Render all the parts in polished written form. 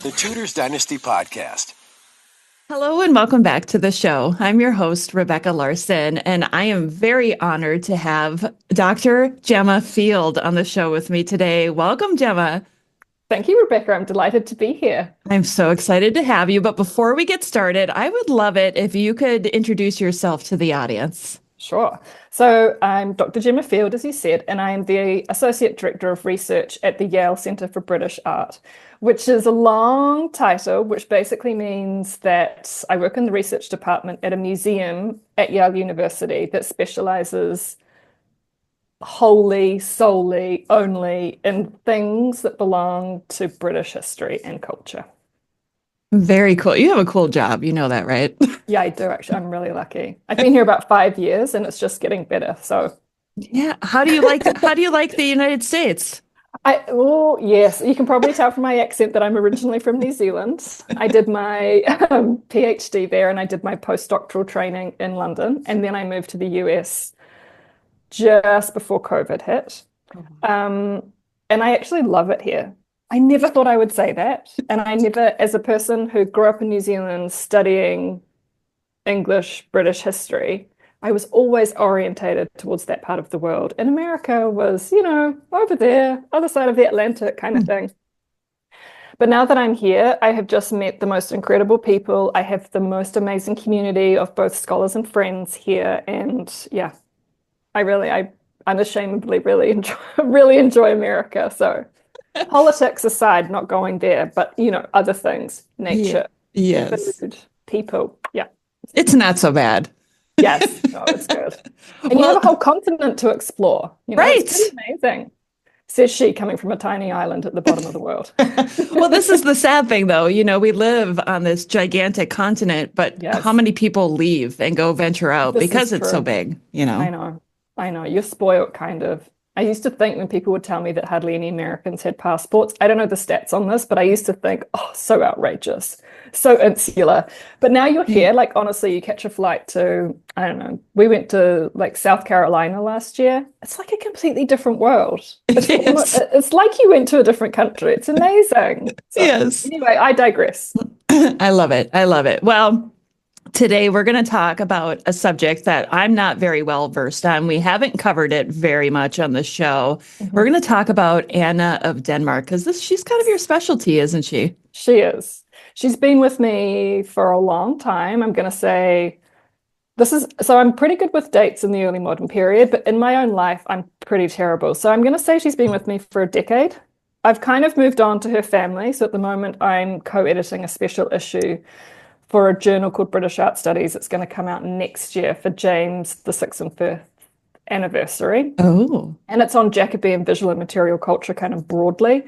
The Tudors Dynasty Podcast. Hello and welcome back to the show. I'm your host, Rebecca Larson, and I am very honored to have Dr. Jemma Field on the show with me today. Welcome, Jemma. Thank you, Rebecca. I'm delighted to be here. I'm so excited to have you. But before we get started, I would love it if you could introduce yourself to the audience. Sure. So I'm Dr. Jemma Field, as you said, and I'm the Associate Director of Research at the Yale Centre for British Art, which is a long title, which basically means that I work in the research department at a museum at Yale University that specialises wholly, solely, only in things that belong to British history and culture. Very cool. You have a cool job. You know that, right? Yeah, I do actually. I'm really lucky. I've been here about 5 years and it's just getting better. So yeah. How do you like the United States? Oh, yes, you can probably tell from my accent that I'm originally from New Zealand. I did my PhD there and I did my postdoctoral training in London. And then I moved to the US just before COVID hit. And I actually love it here. I never thought I would say that. And I never, as a person who grew up in New Zealand studying English, British history, I was always orientated towards that part of the world. And America was, over there, other side of the Atlantic kind of thing. But now that I'm here, I have just met the most incredible people. I have the most amazing community of both scholars and friends here. And yeah, I unashamedly really enjoy America. So politics aside, not going there, but other things, nature, yes, food, people. Yeah. It's not so bad. Yes, no, it's good. And you have a whole continent to explore. Right. It's pretty amazing. Says she coming from a tiny island at the bottom of the world. Well, this is the sad thing, though. We live on this gigantic continent, but Yes. How many people leave and go venture out because it's so big, I know. You're spoiled, kind of. I used to think when people would tell me that hardly any Americans had passports, I don't know the stats on this, but I used to think, oh, so outrageous, so insular. But now you're here, like, honestly, you catch a flight to, I don't know, we went to like South Carolina last year. It's like a completely different world. It's like you went to a different country. It's amazing. So, yes. Anyway, I digress. I love it. I love it. Well, today, we're going to talk about a subject that I'm not very well versed on. We haven't covered it very much on the show. We're going to talk about Anna of Denmark because she's kind of your specialty, isn't she? She is. She's been with me for a long time. I'm going to say so I'm pretty good with dates in the early modern period, but in my own life, I'm pretty terrible. So I'm going to say she's been with me for a decade. I've kind of moved on to her family. So at the moment, I'm co-editing a special issue for a journal called British Art Studies. It's going to come out next year for James the 6th and 5th anniversary. Oh. And it's on Jacobean visual and material culture kind of broadly.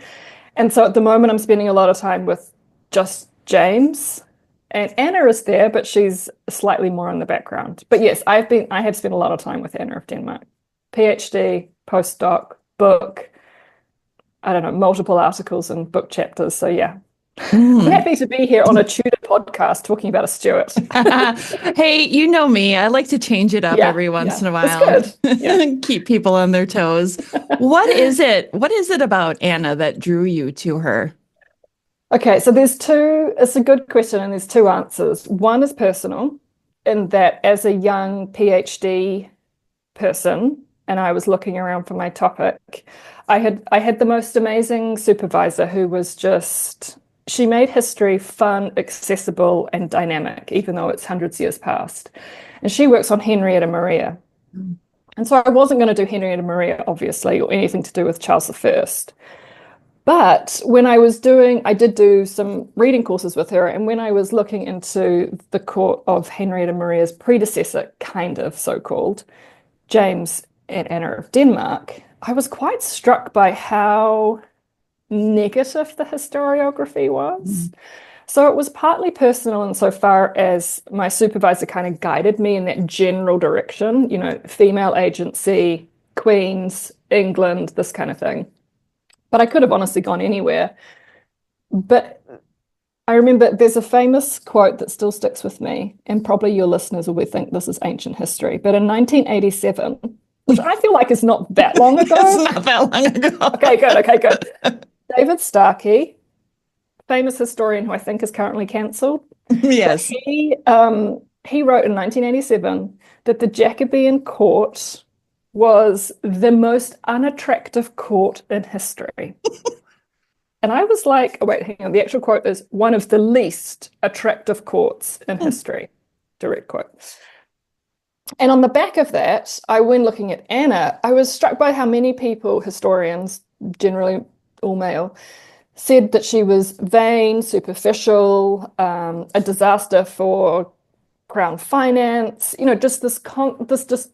And so at the moment, I'm spending a lot of time with just James. And Anna is there, but she's slightly more in the background. But yes, I have spent a lot of time with Anna of Denmark. PhD, postdoc, book, I don't know, multiple articles and book chapters. So yeah. I'm happy to be here on a Tudor podcast talking about a Stuart. Hey, you know me. I like to change it up every once in a while. That's good. Yeah. Keep people on their toes. What is it about Anna that drew you to her? Okay, so it's a good question and there's two answers. One is personal, in that as a young PhD person, and I was looking around for my topic, I had the most amazing supervisor who was she made history fun, accessible, and dynamic, even though it's hundreds of years past. And she works on Henrietta Maria. And so I wasn't going to do Henrietta Maria, obviously, or anything to do with Charles I. But when I did do some reading courses with her. And when I was looking into the court of Henrietta Maria's predecessor, kind of so-called, James and Anna of Denmark, I was quite struck by how negative the historiography was. So it was partly personal insofar as my supervisor kind of guided me in that general direction, female agency, queens, England, this kind of thing. But I could have honestly gone anywhere. But I remember there's a famous quote that still sticks with me, and probably your listeners will think this is ancient history, but in 1987, which I feel like is not that long ago. It's not that long ago. Okay, good. David Starkey, famous historian who I think is currently cancelled. Yes. He wrote in 1987 that the Jacobean court was the most unattractive court in history. And I was like, oh, wait, hang on. The actual quote is one of the least attractive courts in history. Direct quote. And on the back of that, when looking at Anna, I was struck by how many people, historians, generally all male, said that she was vain, superficial, a disaster for crown finance, just this just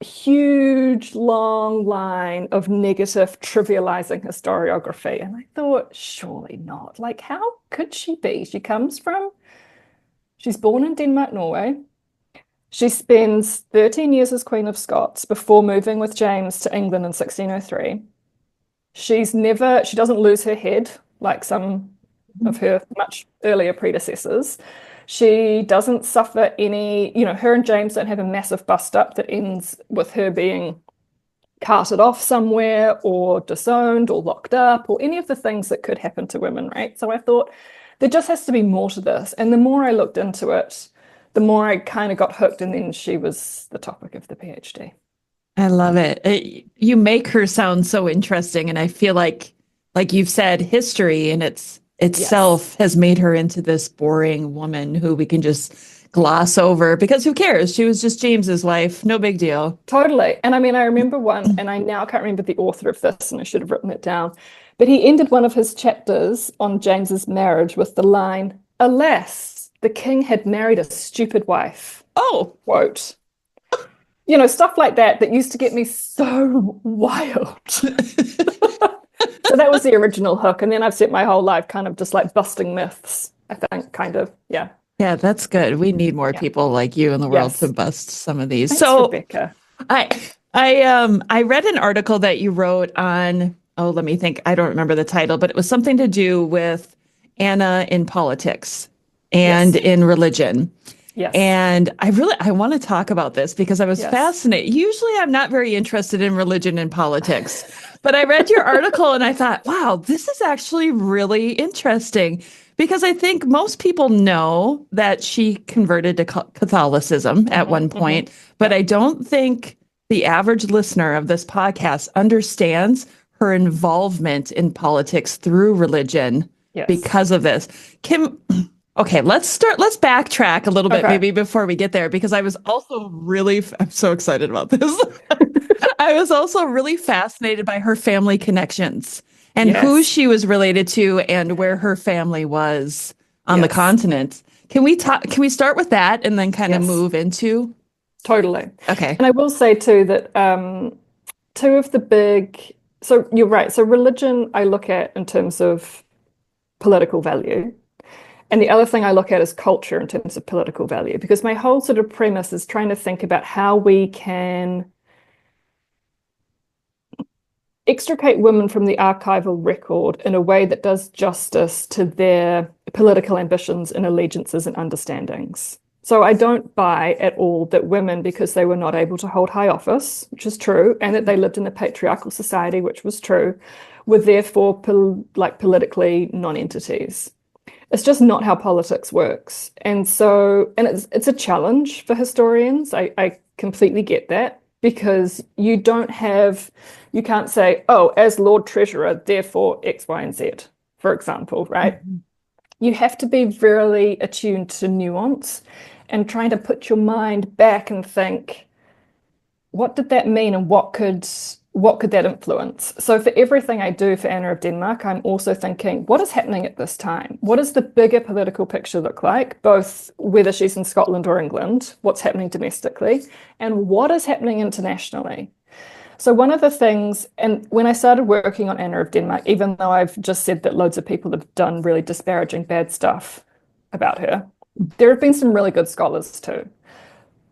huge long line of negative trivializing historiography. And I thought, surely not. Like, how could she be? She's born in Denmark, Norway. She spends 13 years as Queen of Scots before moving with James to England in 1603. She doesn't lose her head like some of her much earlier predecessors. She doesn't suffer any, her and James don't have a massive bust up that ends with her being carted off somewhere or disowned or locked up or any of the things that could happen to women, right? So I thought there just has to be more to this. And the more I looked into it, the more I kind of got hooked, and then she was the topic of the PhD. I love it. You make her sound so interesting, and I feel like you've said, history in itself has made her into this boring woman who we can just gloss over because who cares? She was just James's wife. No big deal. Totally. And I mean, I remember one, and I now can't remember the author of this, and I should have written it down, but he ended one of his chapters on James's marriage with the line, "Alas, the king had married a stupid wife." Oh, quote. Stuff like that used to get me so wild. So that was the original hook. And then I've spent my whole life kind of just like busting myths, I think, kind of. Yeah. Yeah, that's good. We need more people like you in the world to bust some of these. Thanks, Rebecca. I read an article that you wrote on, let me think. I don't remember the title, but it was something to do with Anna in politics and in religion. Yes. And I want to talk about this because I was fascinated. Usually I'm not very interested in religion and politics, but I read your article and I thought, wow, this is actually really interesting because I think most people know that she converted to Catholicism at one point, but I don't think the average listener of this podcast understands her involvement in politics through religion because of this. Okay, let's backtrack a little bit maybe before we get there, because I was also I'm so excited about this. I was also really fascinated by her family connections and who she was related to and where her family was on the continent. Can we start with that and then kind of move into? Totally. Okay. And I will say too that two of the so you're right. So religion I look at in terms of political value. And the other thing I look at is culture in terms of political value, because my whole sort of premise is trying to think about how we can extricate women from the archival record in a way that does justice to their political ambitions and allegiances and understandings. So I don't buy at all that women, because they were not able to hold high office, which is true, and that they lived in a patriarchal society, which was true, were therefore politically non-entities. It's just not how politics works. And it's a challenge for historians. I completely get that, because you can't say, oh, as Lord Treasurer, therefore X, Y, and Z, for example, right? Mm-hmm. You have to be very attuned to nuance and trying to put your mind back and think, what did that mean and what could that influence? So for everything I do for Anna of Denmark, I'm also thinking, what is happening at this time? What does the bigger political picture look like, both whether she's in Scotland or England, what's happening domestically, and what is happening internationally? So one of the things, and when I started working on Anna of Denmark, even though I've just said that loads of people have done really disparaging bad stuff about her, there have been some really good scholars too.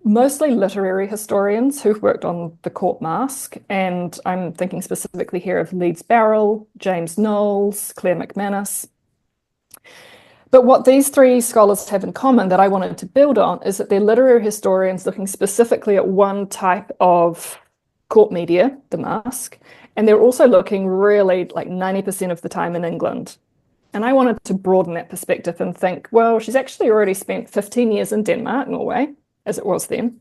Mostly literary historians who've worked on the court masque, and I'm thinking specifically here of Leeds Barrell, James Knowles, Claire McManus. But what these three scholars have in common that I wanted to build on is that they're literary historians looking specifically at one type of court media, the masque, and they're also looking really like 90% of the time in England. And I wanted to broaden that perspective and think, well, she's actually already spent 15 years in Denmark, Norway, as it was then,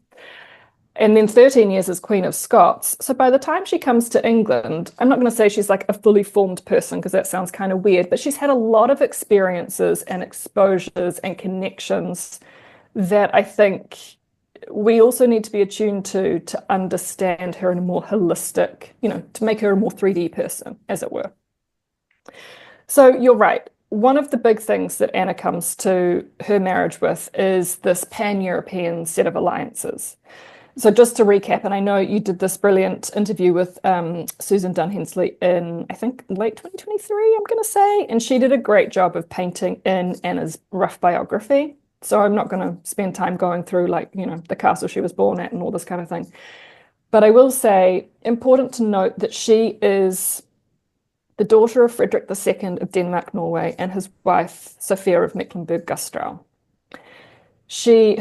and then 13 years as Queen of Scots. So by the time she comes to England, I'm not going to say she's like a fully formed person because that sounds kind of weird, but she's had a lot of experiences and exposures and connections that I think we also need to be attuned to understand her in a more holistic, to make her a more 3D person, as it were. So you're right. One of the big things that Anna comes to her marriage with is this pan-European set of alliances. So just to recap, and I know you did this brilliant interview with Susan Dunn Hensley in, I think, late 2023, I'm going to say, and she did a great job of painting in Anna's rough biography. So I'm not going to spend time going through the castle she was born at and all this kind of thing. But I will say, important to note that she is the daughter of Frederick II of Denmark, Norway, and his wife, Sophia of Mecklenburg-Güstrow.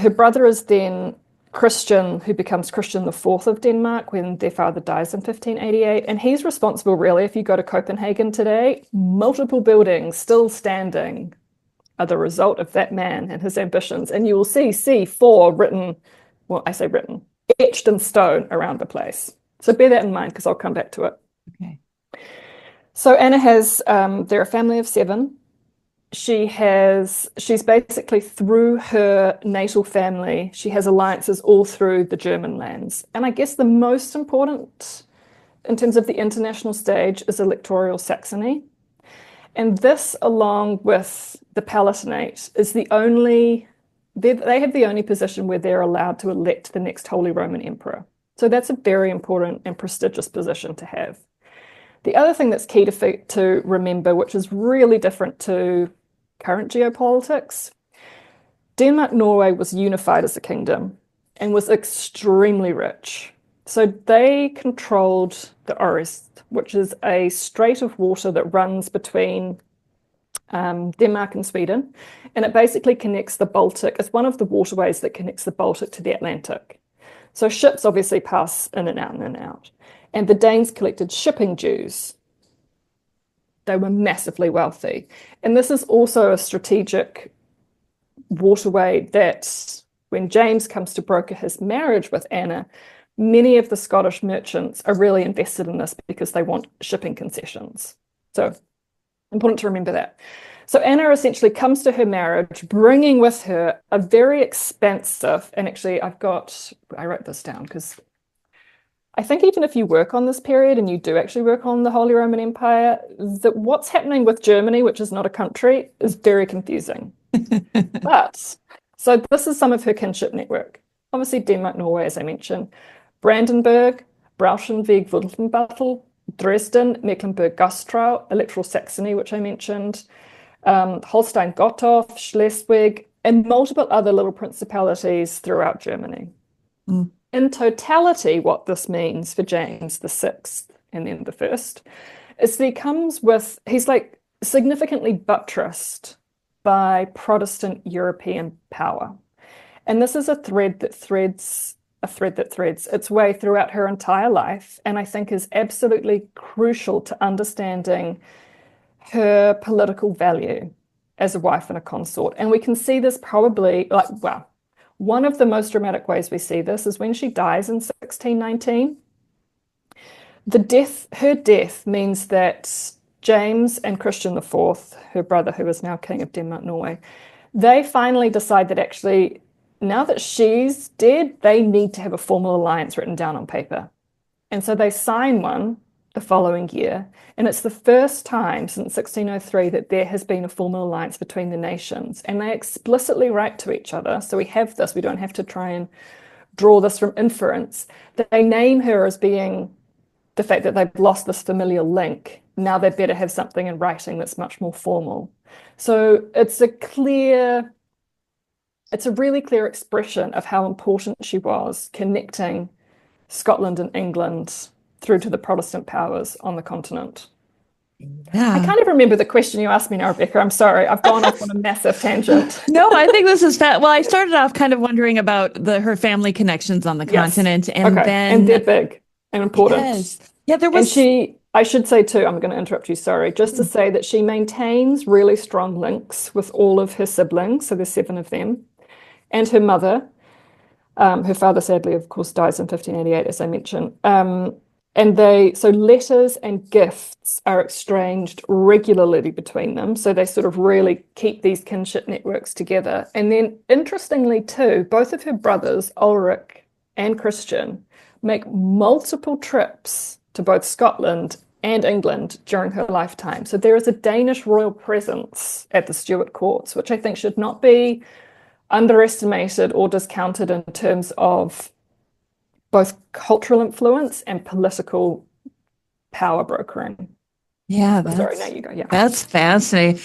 Her brother is then Christian, who becomes Christian IV of Denmark when their father dies in 1588. And he's responsible, really, if you go to Copenhagen today, multiple buildings still standing are the result of that man and his ambitions. And you will see C4 written, well, I say written, etched in stone around the place. So bear that in mind because I'll come back to it. Okay. So Anna they're a family of 7. She's basically, through her natal family, she has alliances all through the German lands. And I guess the most important in terms of the international stage is electoral Saxony. And this, along with the Palatinate, is they have the only position where they're allowed to elect the next Holy Roman Emperor. So that's a very important and prestigious position to have. The other thing that's key to remember, which is really different to current geopolitics, Denmark-Norway was unified as a kingdom and was extremely rich. So they controlled the Orest, which is a strait of water that runs between Denmark and Sweden, and it basically connects the Baltic. It's one of the waterways that connects the Baltic to the Atlantic. So ships obviously pass in and out and in and out. And the Danes collected shipping dues. They were massively wealthy. And this is also a strategic waterway that when James comes to broker his marriage with Anna, many of the Scottish merchants are really invested in this because they want shipping concessions. So important to remember that. So Anna essentially comes to her marriage, bringing with her a very expansive, and actually I wrote this down because I think even if you work on this period and you do actually work on the Holy Roman Empire, that what's happening with Germany, which is not a country, is very confusing. So this is some of her kinship network. Obviously Denmark, Norway, as I mentioned, Brandenburg, Braunschweig-Wolfenbüttel, Dresden, Mecklenburg-Güstrow, Electoral Saxony, which I mentioned, Holstein-Gottorp, Schleswig, and multiple other little principalities throughout Germany. Mm. In totality, what this means for James VI and then the First is that he's like significantly buttressed by Protestant European power. And this is a thread that threads its way throughout her entire life, and I think is absolutely crucial to understanding her political value as a wife and a consort. And we can see this probably, one of the most dramatic ways we see this is when she dies in 1619. Her death means that James and Christian IV, her brother, who is now King of Denmark, Norway, they finally decide that actually, now that she's dead, they need to have a formal alliance written down on paper. And so they sign one the following year. And it's the first time since 1603 that there has been a formal alliance between the nations. And they explicitly write to each other. So we have this, we don't have to try and draw this from inference. That they name her as being the fact that they've lost this familial link. Now they better have something in writing that's much more formal. So it's a really clear expression of how important she was connecting Scotland and England through to the Protestant powers on the continent. Yeah. I can't even remember the question you asked me now, Rebecca. I'm sorry. I've gone off on a massive tangent. No, I think this is well, I started off kind of wondering about her family connections on the continent. And then and they're big and important. Yes. Yeah, there was. And she I should say too, I'm going to interrupt you, sorry, just to say that she maintains really strong links with all of her siblings, so there's 7 of them, and her mother. Her father, sadly, of course, dies in 1588, as I mentioned. So letters and gifts are exchanged regularly between them. So they sort of really keep these kinship networks together. And then, interestingly, too, both of her brothers, Ulrich and Christian, make multiple trips to both Scotland and England during her lifetime. So there is a Danish royal presence at the Stuart courts, which I think should not be underestimated or discounted in terms of both cultural influence and political power brokering. Yeah, Sorry, now you go. Yeah. that's fascinating.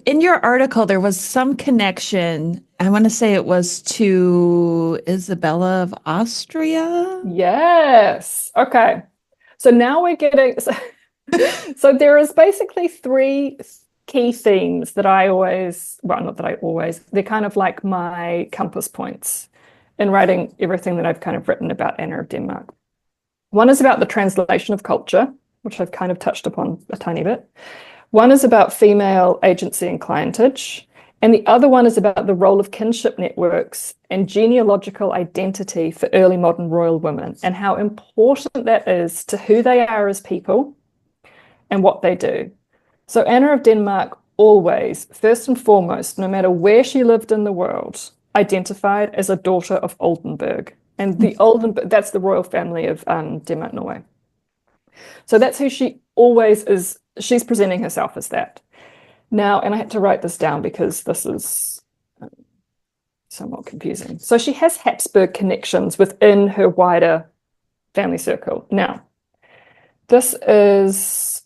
In your article, there was some connection. I want to say it was to Isabella of Austria. Yes. Okay. So now we're getting so there is basically 3 key themes that I always, well, not that I always, they're kind of like my compass points in writing everything that I've kind of written about Anna of Denmark. One is about the translation of culture, which I've kind of touched upon a tiny bit. One is about female agency and clientage. And the other one is about the role of kinship networks and genealogical identity for early modern royal women and how important that is to who they are as people and what they do. So Anna of Denmark always, first and foremost, no matter where she lived in the world, identified as a daughter of Oldenburg. And the Oldenburg, that's the royal family of Denmark, Norway. So that's who she always is. She's presenting herself as that. Now, and I had to write this down because this is somewhat confusing. So she has Habsburg connections within her wider family circle. Now, this is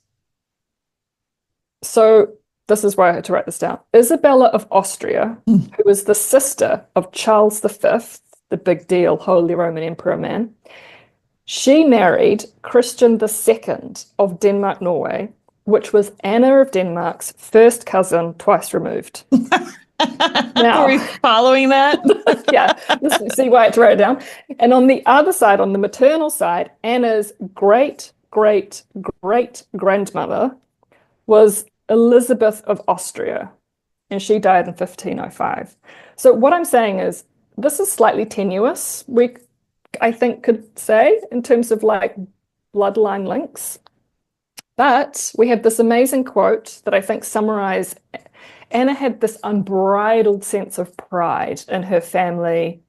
why I had to write this down. Isabella of Austria, who was the sister of Charles V, the big deal, Holy Roman Emperor man, she married Christian II of Denmark, Norway, which was Anna of Denmark's first cousin, twice removed. Now, are we following that? Yeah, see why I had to write it down. And on the other side, on the maternal side, Anna's great-great-great-grandmother was Elizabeth of Austria, and she died in 1505. So what I'm saying is, this is slightly tenuous, I think could say, in terms of like bloodline links. But we have this amazing quote that I think summarized. Anna had this unbridled sense of pride in her family.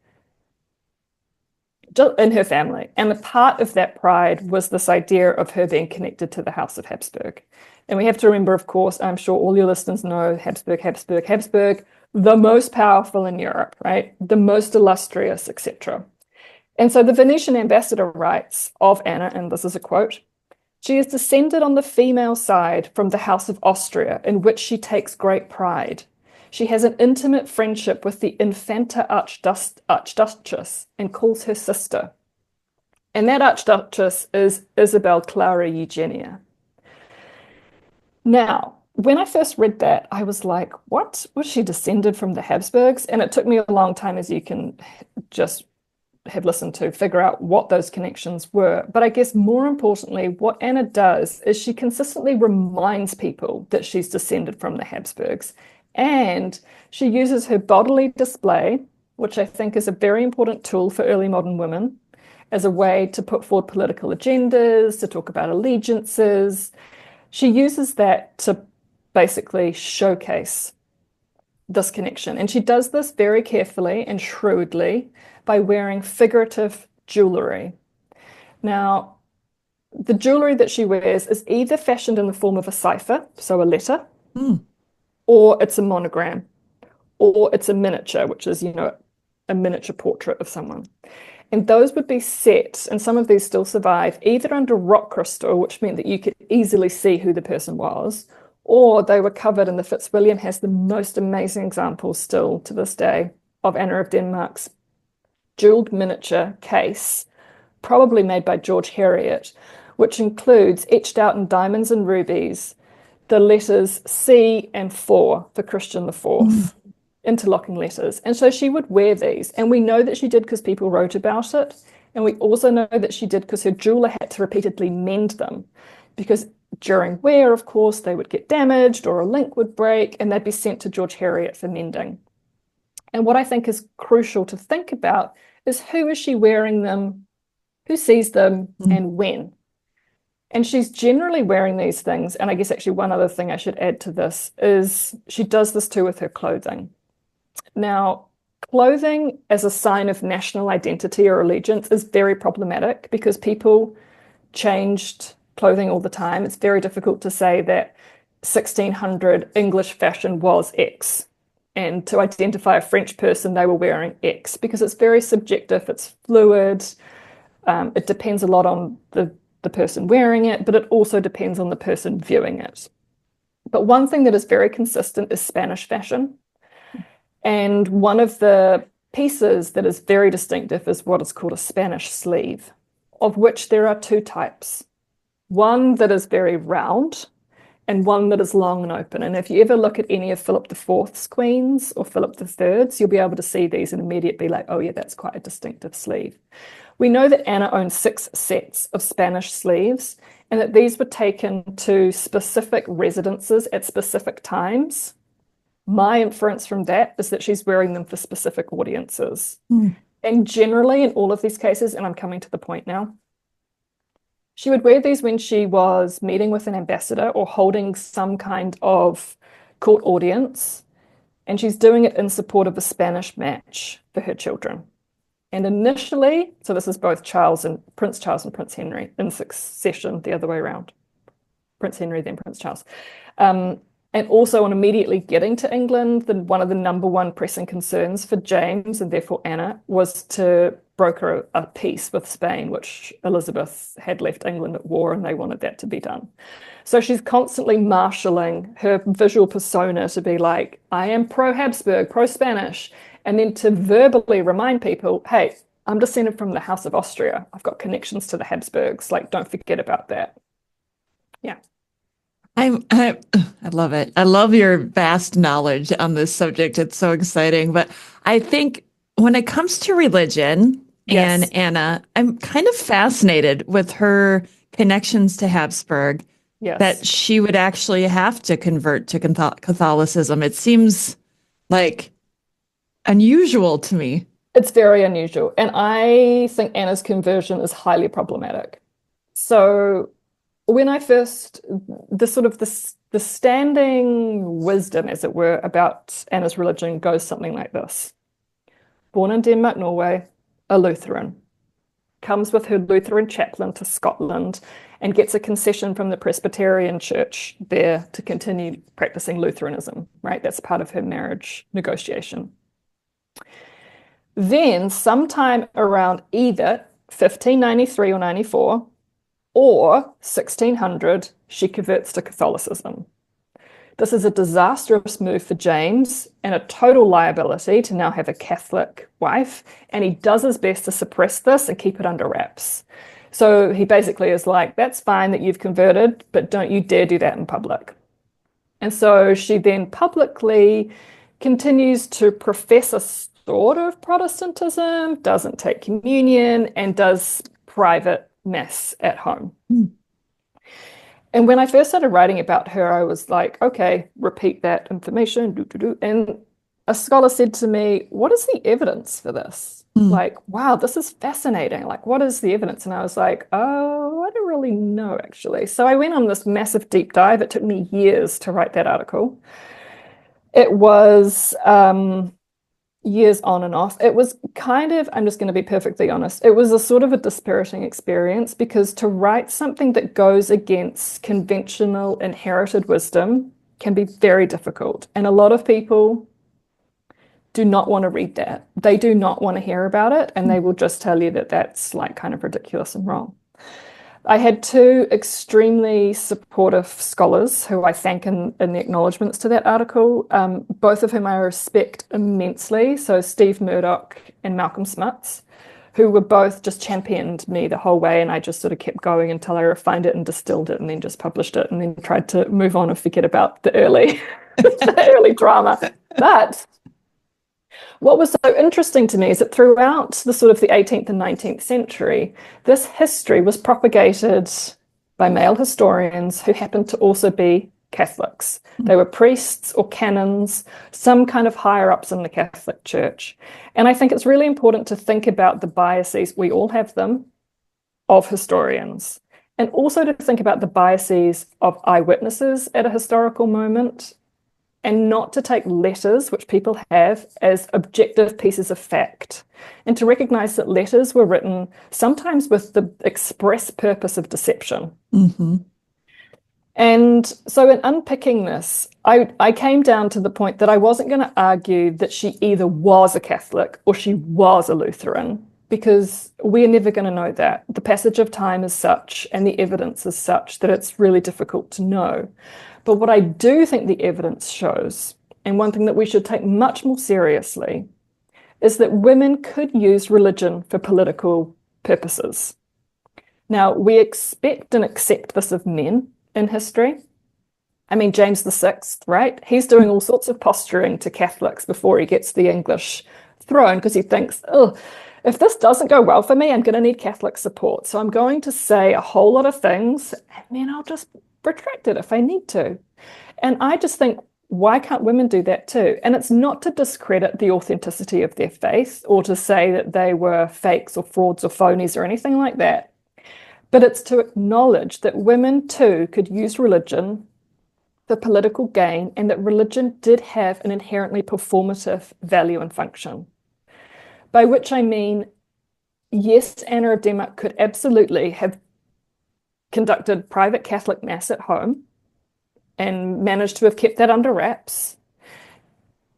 And a part of that pride was this idea of her being connected to the House of Habsburg. And we have to remember, of course, I'm sure all your listeners know Habsburg, the most powerful in Europe, right? The most illustrious, etc. And so the Venetian ambassador writes of Anna, and this is a quote, "She is descended on the female side from the House of Austria, in which she takes great pride. She has an intimate friendship with the Infanta Archduchess and calls her sister. And that Archduchess is Isabel Clara Eugenia." Now, when I first read that, I was like, what? Was she descended from the Habsburgs? And it took me a long time, as you can just have listened to, figure out what those connections were. But I guess more importantly, what Anna does is she consistently reminds people that she's descended from the Habsburgs. And she uses her bodily display, which I think is a very important tool for early modern women, as a way to put forward political agendas, to talk about allegiances. She uses that to basically showcase this connection. And she does this very carefully and shrewdly by wearing figurative jewelry. Now, the jewelry that she wears is either fashioned in the form of a cipher, so a letter, or it's a monogram, or it's a miniature, which is, a miniature portrait of someone. And those would be set, and some of these still survive, either under rock crystal, which meant that you could easily see who the person was, or they were covered, and the Fitzwilliam has the most amazing examples still to this day of Anna of Denmark's jeweled miniature case, probably made by George Heriot, which includes, etched out in diamonds and rubies, the letters C and 4 for Christian IV. Interlocking letters. And so she would wear these. And we know that she did because people wrote about it. And we also know that she did because her jeweler had to repeatedly mend them. because during wear, of course, they would get damaged or a link would break and they'd be sent to George Heriot for mending. And what I think is crucial to think about is who is she wearing them, who sees them, and when. And she's generally wearing these things. And I guess actually one other thing I should add to this is she does this too with her clothing. Now, clothing as a sign of national identity or allegiance is very problematic because people changed clothing all the time. It's very difficult to say that 1600 English fashion was X. And to identify a French person, they were wearing X because it's very subjective, it's fluid. It depends a lot on the person wearing it, but it also depends on the person viewing it. But one thing that is very consistent is Spanish fashion. And one of the pieces that is very distinctive is what is called a Spanish sleeve, of which there are two types. One that is very round and one that is long and open. And if you ever look at any of Philip IV's queens or Philip III's, you'll be able to see these and immediately be like, oh yeah, that's quite a distinctive sleeve. We know that Anna owned 6 sets of Spanish sleeves and that these were taken to specific residences at specific times. My inference from that is that she's wearing them for specific audiences. And generally in all of these cases, and I'm coming to the point now, she would wear these when she was meeting with an ambassador or holding some kind of court audience, and she's doing it in support of a Spanish match for her children. And initially, so this is both Prince Charles and Prince Henry in succession, the other way around. Prince Henry, then Prince Charles. And also on immediately getting to England, one of the number one pressing concerns for James and therefore Anna was to broker a peace with Spain, which Elizabeth had left England at war and they wanted that to be done. So she's constantly marshalling her visual persona to be like, I am pro-Habsburg, pro-Spanish, and then to verbally remind people, hey, I'm descended from the House of Austria. I've got connections to the Habsburgs. Like, don't forget about that. Yeah. I love it. I love your vast knowledge on this subject. It's so exciting. But I think when it comes to religion and Anna, I'm kind of fascinated with her connections to Habsburg, that she would actually have to convert to Catholicism. It seems like unusual to me. It's very unusual. And I think Anna's conversion is highly problematic. So when I first, the standing wisdom, as it were, about Anna's religion goes something like this. Born in Denmark, Norway, a Lutheran, comes with her Lutheran chaplain to Scotland and gets a concession from the Presbyterian Church there to continue practicing Lutheranism, right? That's part of her marriage negotiation. Then sometime around either 1593 or 94, or 1600, she converts to Catholicism. This is a disastrous move for James and a total liability to now have a Catholic wife, and he does his best to suppress this and keep it under wraps. So he basically is like, that's fine that you've converted, but don't you dare do that in public. And so she then publicly continues to profess a sort of Protestantism, doesn't take communion, and does private Mass at home. And when I first started writing about her, I was like, okay, repeat that information. And a scholar said to me, what is the evidence for this? Like, wow, this is fascinating. Like, what is the evidence? And I was like, oh, I don't really know, actually. So I went on this massive deep dive. It took me years to write that article. It was years on and off. It was kind of, I'm just going to be perfectly honest, it was a sort of a dispiriting experience because to write something that goes against conventional inherited wisdom can be very difficult. And a lot of people do not want to read that. They do not want to hear about it, and they will just tell you that that's like kind of ridiculous and wrong. I had 2 extremely supportive scholars who I thank in the acknowledgements to that article, both of whom I respect immensely. So Steve Murdoch and Malcolm Smuts, who were both just championed me the whole way. And I just sort of kept going until I refined it and distilled it and then just published it and then tried to move on and forget about the early, the early drama. But what was so interesting to me is that throughout the sort of the 18th and 19th century, this history was propagated by male historians who happened to also be Catholics. They were priests or canons, some kind of higher ups in the Catholic Church. And I think it's really important to think about the biases, we all have them, of historians, and also to think about the biases of eyewitnesses at a historical moment, and not to take letters, which people have, as objective pieces of fact, and to recognize that letters were written sometimes with the express purpose of deception. Mm-hmm. And so in unpicking this, I came down to the point that I wasn't going to argue that she either was a Catholic or she was a Lutheran, because we're never going to know that. The passage of time is such, and the evidence is such, that it's really difficult to know. But what I do think the evidence shows, and one thing that we should take much more seriously, is that women could use religion for political purposes. Now, we expect and accept this of men in history. I mean, James VI, right? He's doing all sorts of posturing to Catholics before he gets the English throne, because he thinks, oh, if this doesn't go well for me, I'm going to need Catholic support. So I'm going to say a whole lot of things, and then I'll just retract it if I need to. And I just think, why can't women do that too? And it's not to discredit the authenticity of their faith or to say that they were fakes or frauds or phonies or anything like that. But it's to acknowledge that women too could use religion for political gain, and that religion did have an inherently performative value and function. By which I mean, yes, Anna of Denmark could absolutely have conducted private Catholic Mass at home and managed to have kept that under wraps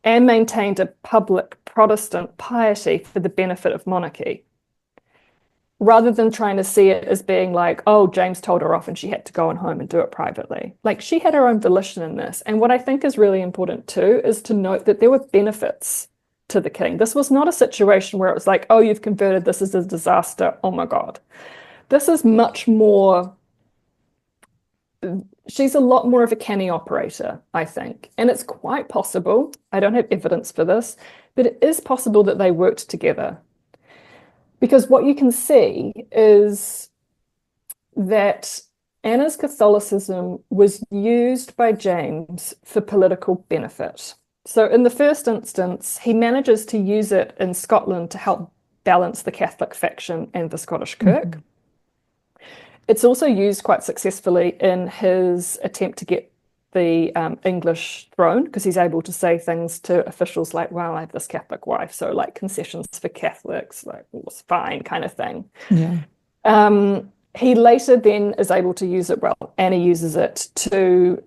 and maintained a public Protestant piety for the benefit of monarchy, rather than trying to see it as being like, oh, James told her off and she had to go on home and do it privately. Like, she had her own volition in this. And what I think is really important too is to note that there were benefits to the king. This was not a situation where it was like, oh, you've converted, this is a disaster, oh my God. This is much more, she's a lot more of a canny operator, I think. And it's quite possible, I don't have evidence for this, but it is possible that they worked together. Because what you can see is that Anna's Catholicism was used by James for political benefit. So in the first instance, he manages to use it in Scotland to help balance the Catholic faction and the Scottish Kirk. Mm-hmm. It's also used quite successfully in his attempt to get the English throne, because he's able to say things to officials like, well, I have this Catholic wife, so like concessions for Catholics, like, well, it's fine kind of thing. Yeah. He later then is able to use it, well, Anna uses it to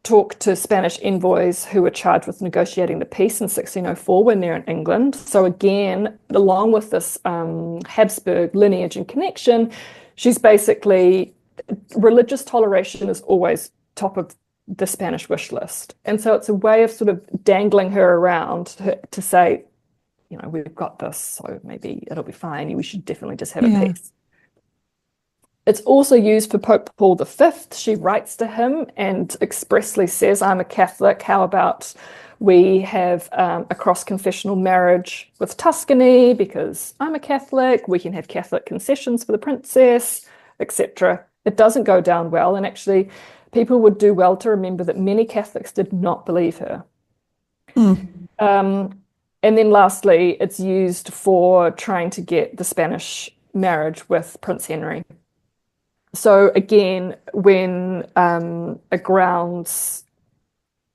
talk to Spanish envoys who were charged with negotiating the peace in 1604 when they're in England. So again, along with this Habsburg lineage and connection, she's basically, religious toleration is always top of the Spanish wish list. And so it's a way of sort of dangling her around to say, you know, we've got this, so maybe it'll be fine. We should definitely just have a peace. It's also used for Pope Paul V. She writes to him and expressly says, I'm a Catholic. How about we have a cross-confessional marriage with Tuscany because I'm a Catholic. We can have Catholic concessions for the princess, etc. It doesn't go down well. And actually, people would do well to remember that many Catholics did not believe her. And then lastly, it's used for trying to get the Spanish marriage with Prince Henry. So again, when it grounds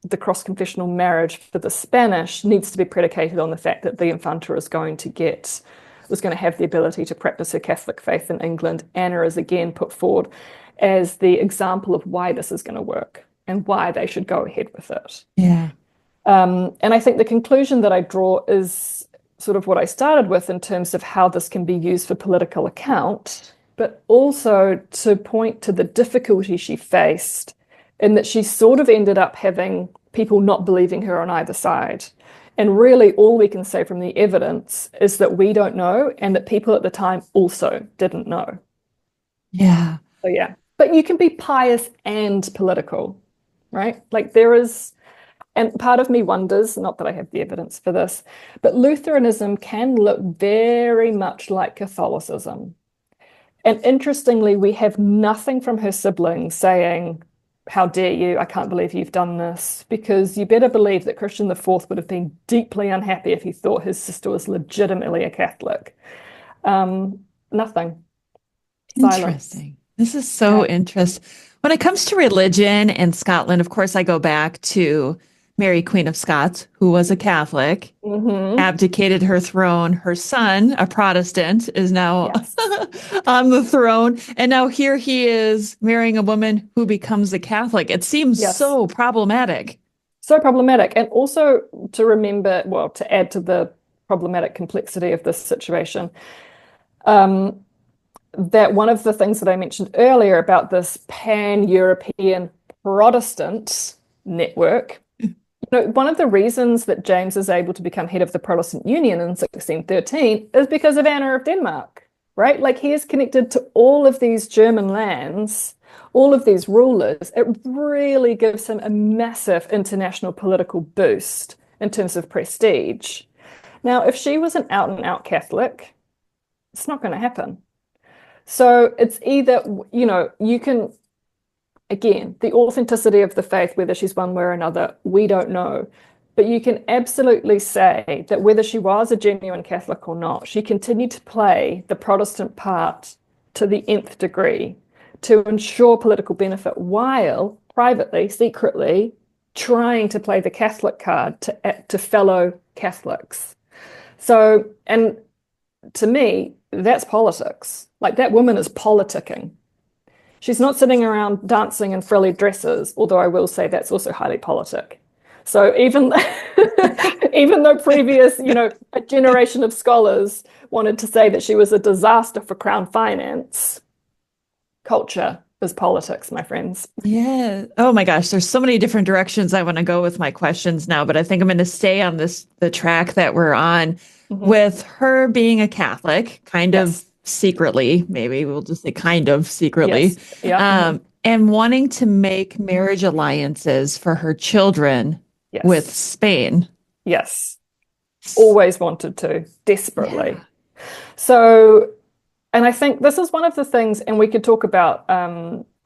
the cross-confessional marriage for the Spanish needs to be predicated on the fact that the Infanta was going to have the ability to practice her Catholic faith in England. Anna is again put forward as the example of why this is going to work and why they should go ahead with it. Yeah. And I think the conclusion that I draw is sort of what I started with in terms of how this can be used for political account, but also to point to the difficulty she faced in that she sort of ended up having people not believing her on either side. And really all we can say from the evidence is that we don't know, and that people at the time also didn't know. Yeah. So yeah, but you can be pious and political, right? Like there is, and part of me wonders, not that I have the evidence for this, but Lutheranism can look very much like Catholicism. And interestingly, we have nothing from her siblings saying, how dare you? I can't believe you've done this. Because you better believe that Christian IV would have been deeply unhappy if he thought his sister was legitimately a Catholic. Nothing. Silence. Interesting. This is so Yeah. interesting. When it comes to religion in Scotland, of course, I go back to Mary, Queen of Scots, who was a Catholic, Hmm. abdicated her throne. Her son, a Protestant, is now Yes. on the throne. And now here he is marrying a woman who becomes a Catholic. It seems Yes. so problematic. So problematic. And also to remember, well, to add to the problematic complexity of this situation, um, that one of the things that I mentioned earlier about this pan-European Protestant network, one of the reasons that James is able to become head of the Protestant Union in 1613 is because of Anna of Denmark, right? Like he is connected to all of these German lands, all of these rulers. It really gives him a massive international political boost in terms of prestige. Now, if she was an out and out Catholic, it's not going to happen. So it's either, you can, again, the authenticity of the faith, whether she's one way or another, we don't know. But you can absolutely say that whether she was a genuine Catholic or not, she continued to play the Protestant part to the nth degree to ensure political benefit while privately, secretly, trying to play the Catholic card to fellow Catholics. So, and to me, that's politics. Like that woman is politicking. She's not sitting around dancing in frilly dresses, although I will say that's also highly politic. So even even though previous, a generation of scholars wanted to say that she was a disaster for Crown finance, culture is politics, my friends. Yeah. Oh my gosh, there's so many different directions I want to go with my questions now, but I think I'm going to stay on the track that we're on Mhm. with her being a Catholic, kind of Yes. secretly, maybe we'll just say kind of secretly, Yes. Yeah. Mhm. and wanting to make marriage alliances for her children with Yes. Spain. Yes. Always wanted to, Yeah. desperately. So, and I think this is one of the things, and we could talk about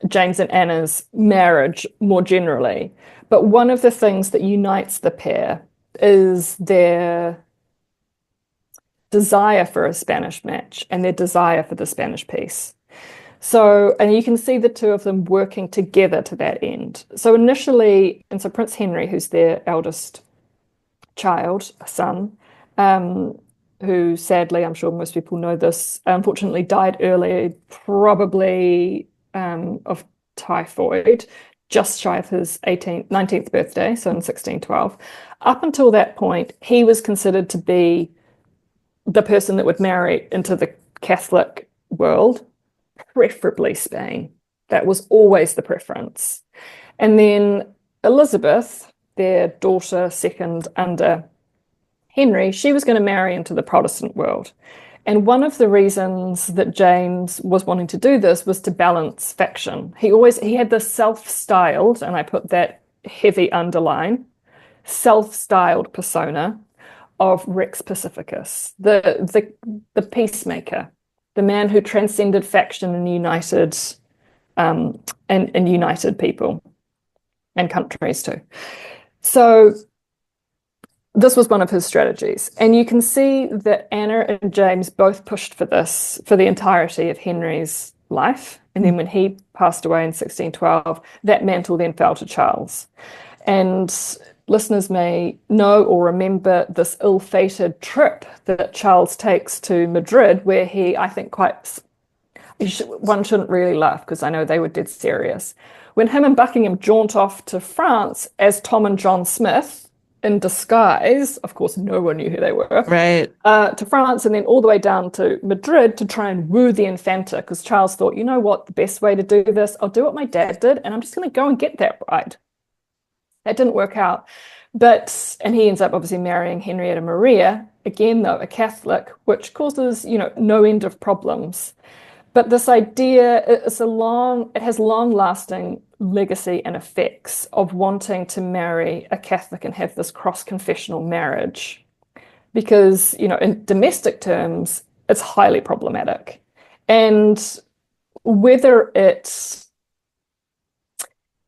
James and Anna's marriage more generally, but one of the things that unites the pair is their desire for a Spanish match and their desire for the Spanish peace. So, and you can see the two of them working together to that end. So initially, and so Prince Henry, who's their eldest child, a son, um, who sadly, I'm sure most people know this, unfortunately died early, probably of typhoid, just shy of his 19th birthday, so in 1612. Up until that point, he was considered to be the person that would marry into the Catholic world, preferably Spain. That was always the preference. And then Elizabeth, their daughter, second under Henry, she was going to marry into the Protestant world. And one of the reasons that James was wanting to do this was to balance faction. He had this self-styled, and I put that heavy underline, self-styled persona of Rex Pacificus, the peacemaker, the man who transcended faction and united and united people and countries too. So this was one of his strategies. And you can see that Anna and James both pushed for this for the entirety of Henry's life. And then when he passed away in 1612, that mantle then fell to Charles. And listeners may know or remember this ill-fated trip that Charles takes to Madrid, where he, I think, one shouldn't really laugh because I know they were dead serious. When him and Buckingham jaunt off to France as Tom and John Smith in disguise, of course, no one knew who they were, Right. to France and then all the way down to Madrid to try and woo the Infanta because Charles thought, you know what, the best way to do this, I'll do what my dad did and I'm just going to go and get that bride. That didn't work out. And he ends up obviously marrying Henrietta Maria, again, though, a Catholic, which causes, no end of problems. But this idea, it has long-lasting legacy and effects of wanting to marry a Catholic and have this cross-confessional marriage. Because, in domestic terms, it's highly problematic. And whether it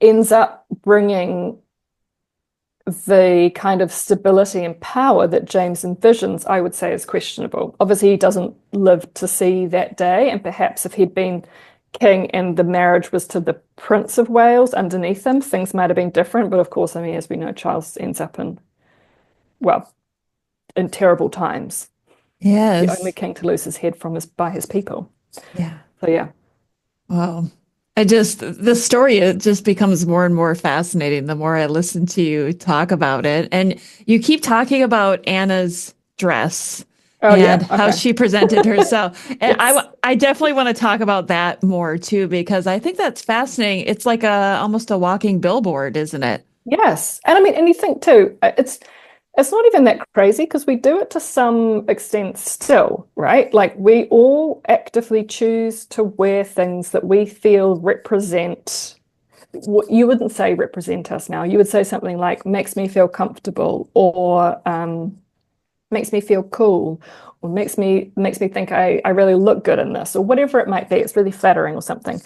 ends up bringing the kind of stability and power that James envisions, I would say is questionable. Obviously, he doesn't live to see that day, and perhaps if he'd been king and the marriage was to the Prince of Wales underneath him, things might have been different. But of course, I mean, as we know, Charles ends up in, well, in terrible times. The only Yes. king to lose his head by his people. Yeah. So yeah. Wow. The story, it just becomes more and more fascinating the more I listen to you talk about it. And you keep talking about Anna's dress Oh and yeah. how Okay. she presented herself. And Yes. I definitely want to talk about that more too, because I think that's fascinating. It's like almost a walking billboard, isn't it? Yes. And I mean, and you think too, it's not even that crazy because we do it to some extent still, right? Like we all actively choose to wear things that we feel represent what you wouldn't say represent us now. You would say something like makes me feel comfortable or makes me feel cool or makes me think I really look good in this or whatever it might be. It's really flattering or something.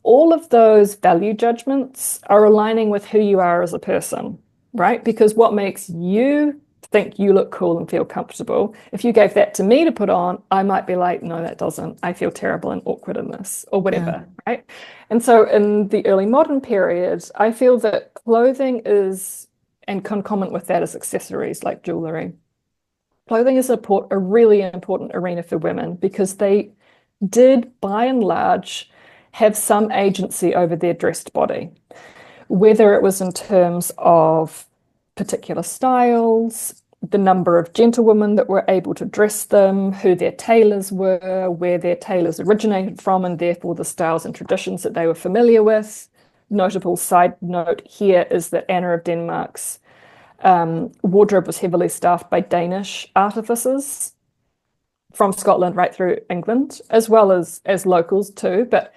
All of those value judgments are aligning with who you are as a person, right? Because what makes you think you look cool and feel comfortable, if you gave that to me to put on, I might be like, no, that doesn't. I feel terrible and awkward in this or Yeah. whatever, right? And so in the early modern period, I feel that clothing is, and concomitant with that is accessories like jewelry. Clothing is a really important arena for women because they did, by and large, have some agency over their dressed body, whether it was in terms of particular styles, the number of gentlewomen that were able to dress them, who their tailors were, where their tailors originated from, and therefore the styles and traditions that they were familiar with. Notable side note here is that Anna of Denmark's wardrobe was heavily staffed by Danish artificers from Scotland right through England, as well as locals too. But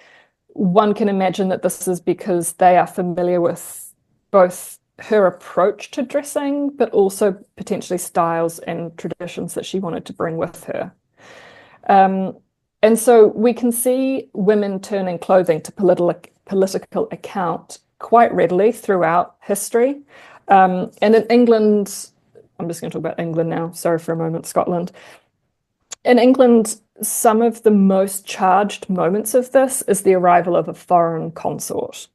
one can imagine that this is because they are familiar with both her approach to dressing, but also potentially styles and traditions that she wanted to bring with her. Um, and so we can see women turning clothing to political account quite readily throughout history. And in England, I'm just going to talk about England now. Sorry for a moment, Scotland. In England, some of the most charged moments of this is the arrival of a foreign consort.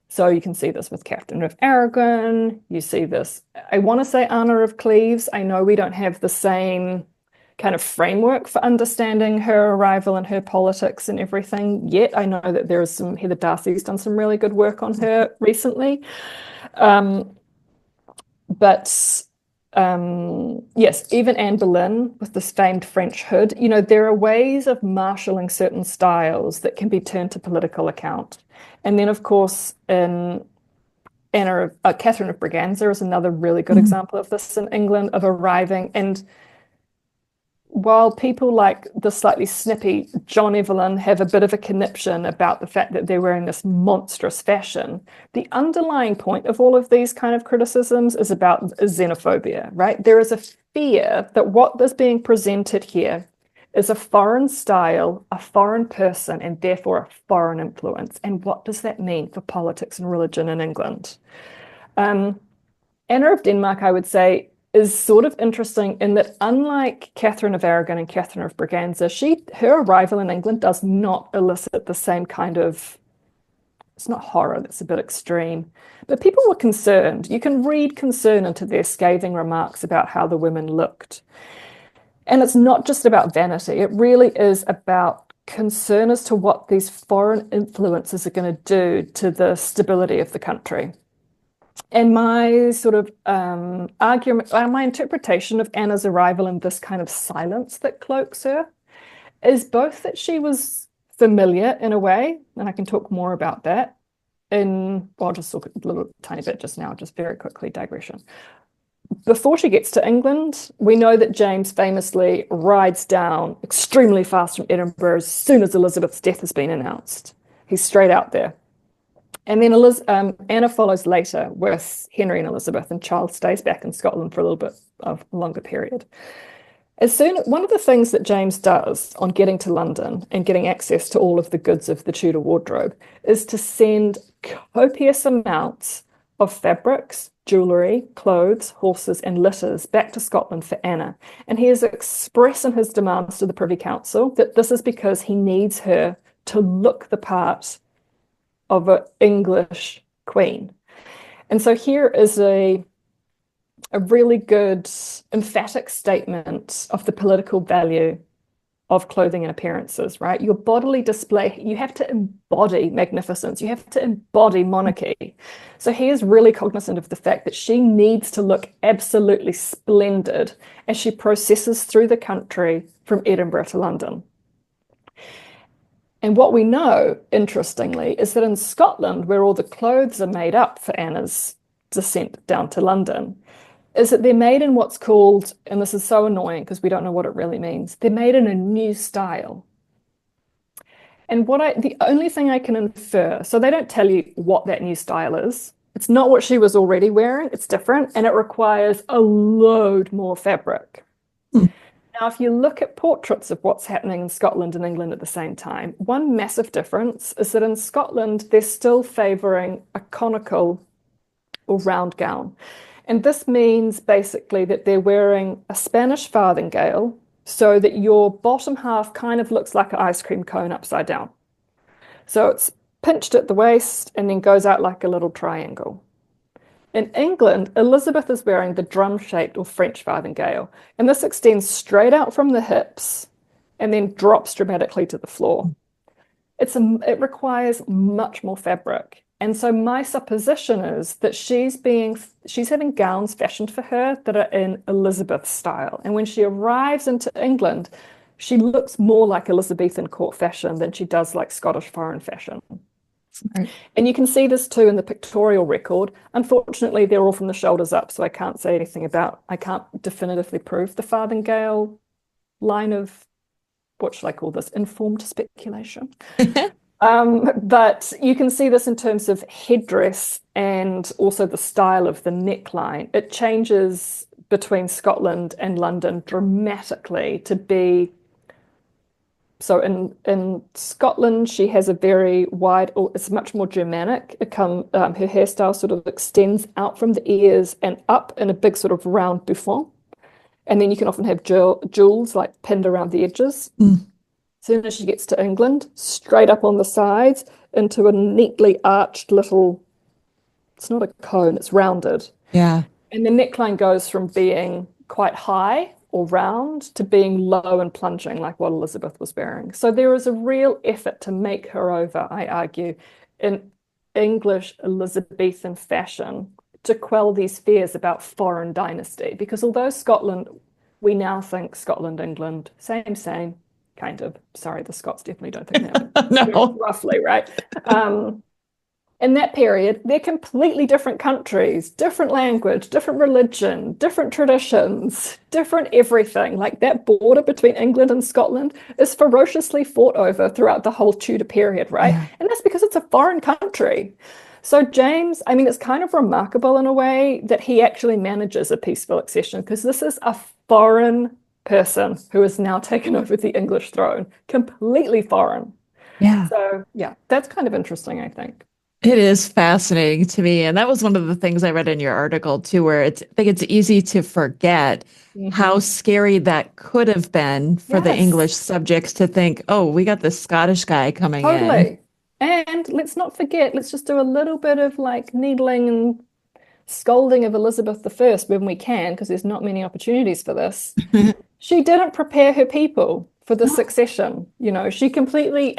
So you can see this with Catherine of Aragon. You see this, I want to say Anna of Cleves. I know we don't have the same kind of framework for understanding her arrival and her politics and everything yet. I know that there is some, Heather Darcy's done some really good work on her recently. But yes, even Anne Boleyn with this famed French hood, you know, there are ways of marshalling certain styles that can be turned to political account. And then, of course, in Catherine of Braganza is another really good Mhm. example of this in England, of arriving. And while people like the slightly snippy John Evelyn have a bit of a conniption about the fact that they're wearing this monstrous fashion, the underlying point of all of these kind of criticisms is about xenophobia, right? There is a fear that what is being presented here is a foreign style, a foreign person, and therefore a foreign influence. And what does that mean for politics and religion in England? Anna of Denmark, I would say, is sort of interesting in that unlike Catherine of Aragon and Catherine of Braganza, her arrival in England does not elicit the same kind of, it's not horror, that's a bit extreme, but people were concerned. You can read concern into their scathing remarks about how the women looked. And it's not just about vanity, it really is about concern as to what these foreign influences are going to do to the stability of the country. And my sort of argument, my interpretation of Anna's arrival and this kind of silence that cloaks her is both that she was familiar in a way, and I can talk more about that well, I'll just talk a little tiny bit just now, just very quickly, digression. Before she gets to England, we know that James famously rides down extremely fast from Edinburgh as soon as Elizabeth's death has been announced. He's straight out there. And then Anna follows later with Henry and Elizabeth, and Charles stays back in Scotland for a little bit of a longer period. One of the things that James does on getting to London and getting access to all of the goods of the Tudor wardrobe is to send copious amounts of fabrics, jewellery, clothes, horses, and litters back to Scotland for Anna. And he is expressing his demands to the Privy Council that this is because he needs her to look the part of an English queen. And so here is a really good emphatic statement of the political value of clothing and appearances, right? Your bodily display, you have to embody magnificence, you have to embody monarchy. So he is really cognizant of the fact that she needs to look absolutely splendid as she processes through the country from Edinburgh to London. And what we know, interestingly, is that in Scotland, where all the clothes are made up for Anna's descent down to London, is that they're made in what's called, and this is so annoying because we don't know what it really means, they're made in a new style. And the only thing I can infer, so they don't tell you what that new style is. It's not what she was already wearing, it's different, and it requires a load more fabric. Now, if you look at portraits of what's happening in Scotland and England at the same time, one massive difference is that in Scotland, they're still favouring a conical or round gown. And this means basically that they're wearing a Spanish farthingale so that your bottom half kind of looks like an ice cream cone upside down. So it's pinched at the waist and then goes out like a little triangle. In England, Elizabeth is wearing the drum-shaped or French farthingale, and this extends straight out from the hips and then drops dramatically to the floor. It requires much more fabric. And so my supposition is that she's having gowns fashioned for her that are in Elizabeth style. And when she arrives into England, she looks more like Elizabethan court fashion than she does like Scottish foreign fashion. Right. And you can see this too in the pictorial record. Unfortunately, they're all from the shoulders up, so I can't definitively prove the farthingale line of, what should I call this, informed speculation. But you can see this in terms of headdress and also the style of the neckline. It changes between Scotland and London dramatically to be. So in Scotland, she has a very wide, or it's much more Germanic. Her hairstyle sort of extends out from the ears and up in a big sort of round bouffant. And then you can often have jewels like pinned around the edges. As soon as she gets to England, straight up on the sides into a neatly arched little, it's not a cone, it's rounded. Yeah. And the neckline goes from being quite high or round to being low and plunging like what Elizabeth was wearing. So there is a real effort to make her over, I argue, in English Elizabethan fashion to quell these fears about foreign dynasty. Because although Scotland, we now think Scotland, England, same, kind of. Sorry, the Scots definitely don't think that. No. Roughly, right? In that period, they're completely different countries, different language, different religion, different traditions, different everything. Like that border between England and Scotland is ferociously fought over throughout the whole Tudor period, right? Yeah. And that's because it's a foreign country. So James, I mean, it's kind of remarkable in a way that he actually manages a peaceful accession because this is a foreign person who has now taken over the English throne, completely foreign. Yeah. So yeah, that's kind of interesting, I think. It is fascinating to me. And that was one of the things I read in your article too, where I think it's easy to forget how scary that could have been for the English subjects to think, oh, we got this Scottish guy coming in. And let's not forget, let's just do a little bit of like needling and scolding of Elizabeth I when we can, because there's not many opportunities for this. She didn't prepare her people for the succession. You know, she completely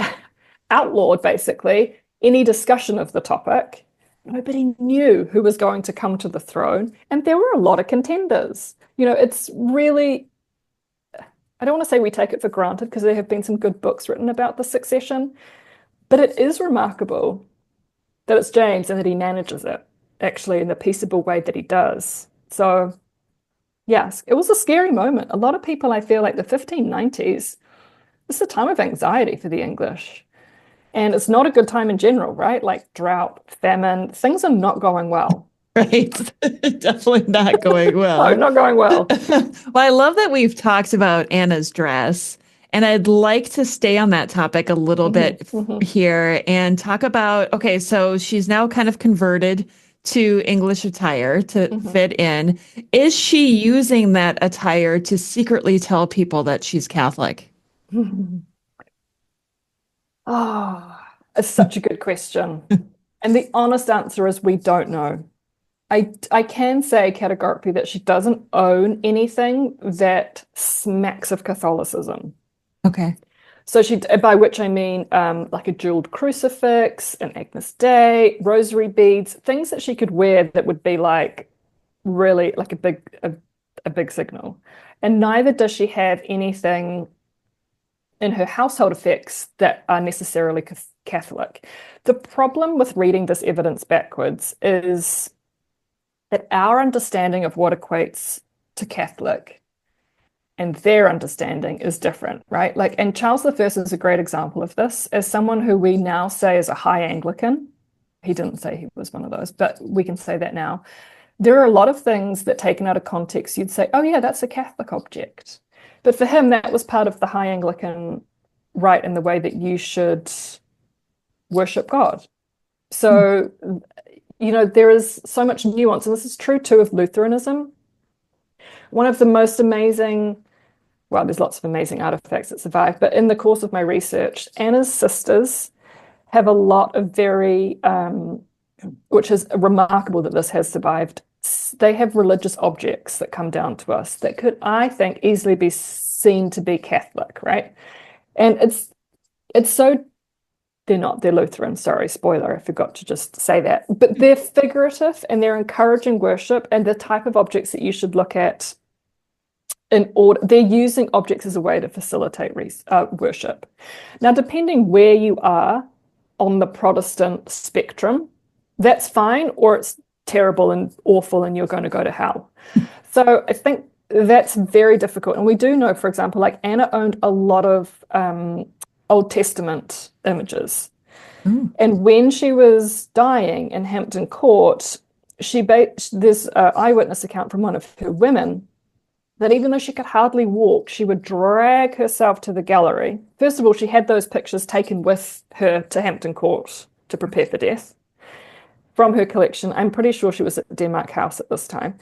outlawed basically any discussion of the topic. Nobody knew who was going to come to the throne, and there were a lot of contenders. You know, it's really, I don't want to say we take it for granted because there have been some good books written about the succession, but it is remarkable that it's James and that he manages it actually in the peaceable way that he does. So yes, it was a scary moment. A lot of people, I feel like the 1590s, this is a time of anxiety for the English. And it's not a good time in general, right? Like drought, famine, things are not going well. Right. Definitely not going No, well. not going well. Well, I love that we've talked about Anna's dress, and I'd like to stay on that topic a little bit here and talk about, okay, so she's now kind of converted to English attire to fit in. Is she using that attire to secretly tell people that she's Catholic? Oh, it's such a good question. And the honest answer is we don't know. I can say categorically that she doesn't own anything that smacks of Catholicism. Okay. So by which I mean like a jeweled crucifix, an Agnus Dei, rosary beads, things that she could wear that would be like really like a big signal. And neither does she have anything in her household effects that are necessarily Catholic. The problem with reading this evidence backwards is that our understanding of what equates to Catholic and their understanding is different, right? Like, and Charles I is a great example of this as someone who we now say is a high Anglican. He didn't say he was one of those, but we can say that now. There are a lot of things that taken out of context, you'd say, oh yeah, that's a Catholic object. But for him, that was part of the high Anglican rite in the way that you should worship God. So, there is so much nuance, and this is true too of Lutheranism. One of the most amazing, well, there's lots of amazing artifacts that survive, but in the course of my research, Anna's sisters have a lot of very, which is remarkable that this has survived. They have religious objects that come down to us that could, I think, easily be seen to be Catholic, right? And it's so, they're Lutheran, sorry, spoiler, I forgot to just say that. But they're figurative and they're encouraging worship and the type of objects that you should look at in order. They're using objects as a way to facilitate worship. Now, depending where you are on the Protestant spectrum, that's fine, or it's terrible and awful and you're going to go to hell. So I think that's very difficult. And we do know, for example, like Anna owned a lot of Old Testament images. And when she was dying in Hampton Court, there's an eyewitness account from one of her women that even though she could hardly walk, she would drag herself to the gallery. First of all, she had those pictures taken with her to Hampton Court to prepare for death from her collection. I'm pretty sure she was at Denmark House at this time.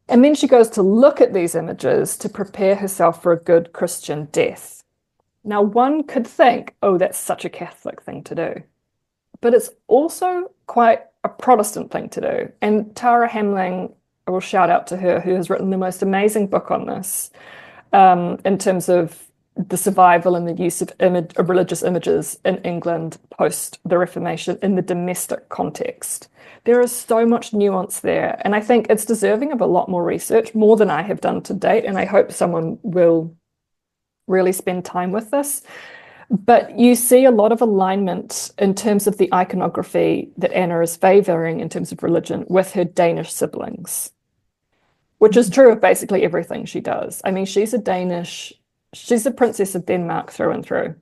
And then she goes to look at these images to prepare herself for a good Christian death. Now, one could think, oh, that's such a Catholic thing to do. But it's also quite a Protestant thing to do. And Tara Hamling, I will shout out to her, who has written the most amazing book on this, in terms of the survival and the use of religious images in England post the Reformation in the domestic context. There is so much nuance there. And I think it's deserving of a lot more research, more than I have done to date. And I hope someone will really spend time with this. But you see a lot of alignment in terms of the iconography that Anna is favoring in terms of religion with her Danish siblings, which is true of basically everything she does. I mean, she's a princess of Denmark through and through.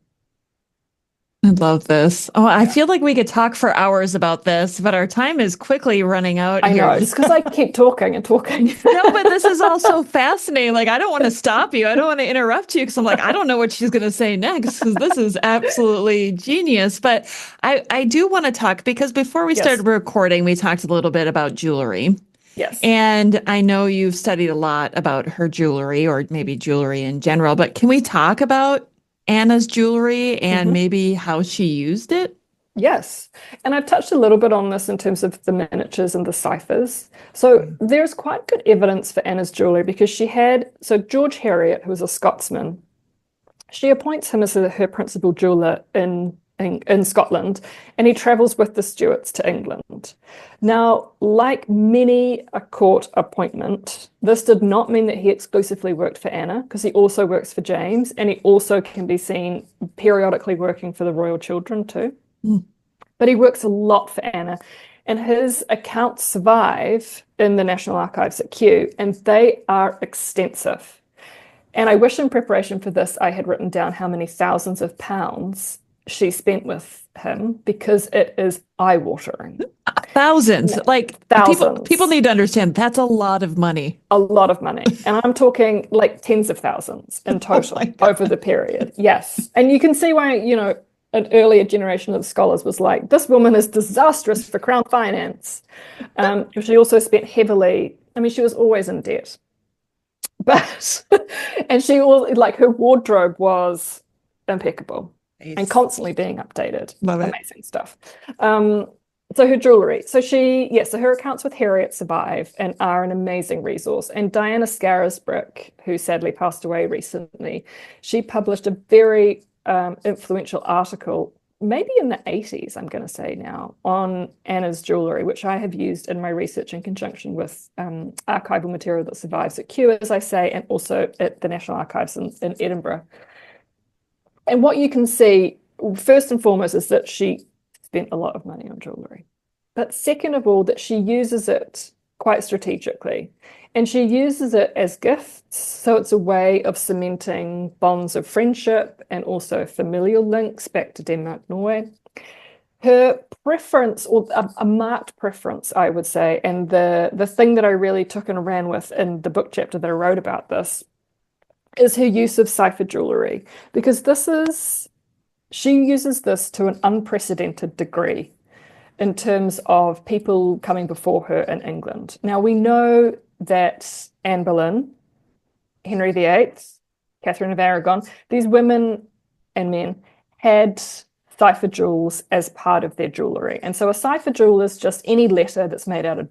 I love this. Oh, I feel like we could talk for hours about this, but our time is quickly running out I here. know, it's because I keep talking and talking. No, but this is all so fascinating. Like, I don't want to stop you. I don't want to interrupt you because I'm like, I don't know what she's going to say next because this is absolutely genius. But I do want to talk because before we started recording, we talked a little bit about jewelry. Yes. And I know you've studied a lot about her jewelry or maybe jewelry in general, but can we talk about Anna's jewelry and maybe how she used it? Yes. And I've touched a little bit on this in terms of the miniatures and the ciphers. So there's quite good evidence for Anna's jewelry because so George Heriot, who was a Scotsman, she appoints him as her principal jeweler in Scotland, and he travels with the Stuarts to England. Now, like many a court appointment, this did not mean that he exclusively worked for Anna, because he also works for James, and he also can be seen periodically working for the royal children too. But he works a lot for Anna, and his accounts survive in the National Archives at Kew, and they are extensive. And I wish in preparation for this, I had written down how many thousands of pounds she spent with him because it is eye-watering. Thousands. Like people Thousands. need to understand that's a lot of money. A lot of money. And I'm talking like tens of thousands in Oh my total God. over the period. Yes. And you can see why, an earlier generation of scholars was like, this woman is disastrous for crown finance. She also spent heavily, I mean, she was always in debt. But, and she was like, her wardrobe was impeccable and Nice. constantly being updated. Love it. Amazing stuff. So her jewelry. So her accounts with Harriet survive and are an amazing resource. And Diana Scarisbrick, who sadly passed away recently, she published a very influential article, maybe in the 80s, I'm going to say now, on Anna's jewelry, which I have used in my research in conjunction with archival material that survives at Kew, as I say, and also at the National Archives in Edinburgh. And what you can see, first and foremost, is that she spent a lot of money on jewelry. But second of all, that she uses it quite strategically. And she uses it as gifts. So it's a way of cementing bonds of friendship and also familial links back to Denmark, Norway. Her preference, or a marked preference, I would say, and the thing that I really took and ran with in the book chapter that I wrote about this, is her use of cipher jewelry. Because she uses this to an unprecedented degree in terms of people coming before her in England. Now, we know that Anne Boleyn, Henry VIII, Catherine of Aragon, these women and men had cipher jewels as part of their jewelry. And so a cipher jewel is just any letter that's made out of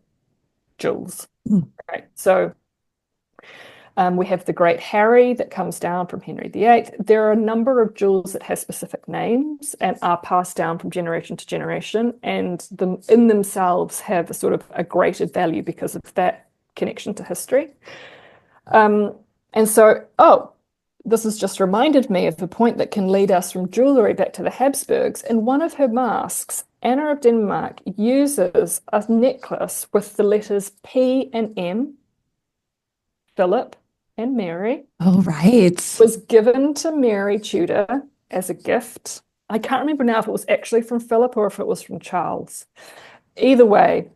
jewels. Right? So we have the Great Harry that comes down from Henry VIII. There are a number of jewels that have specific names and are passed down from generation to generation, and in themselves have a sort of a greater value because of that connection to history. This has just reminded me of a point that can lead us from jewelry back to the Habsburgs. In one of her masks, Anna of Denmark uses a necklace with the letters P and M, Philip and Mary. Oh, right. Was given to Mary Tudor as a gift. I can't remember now if it was actually from Philip or if it was from Charles. Either way,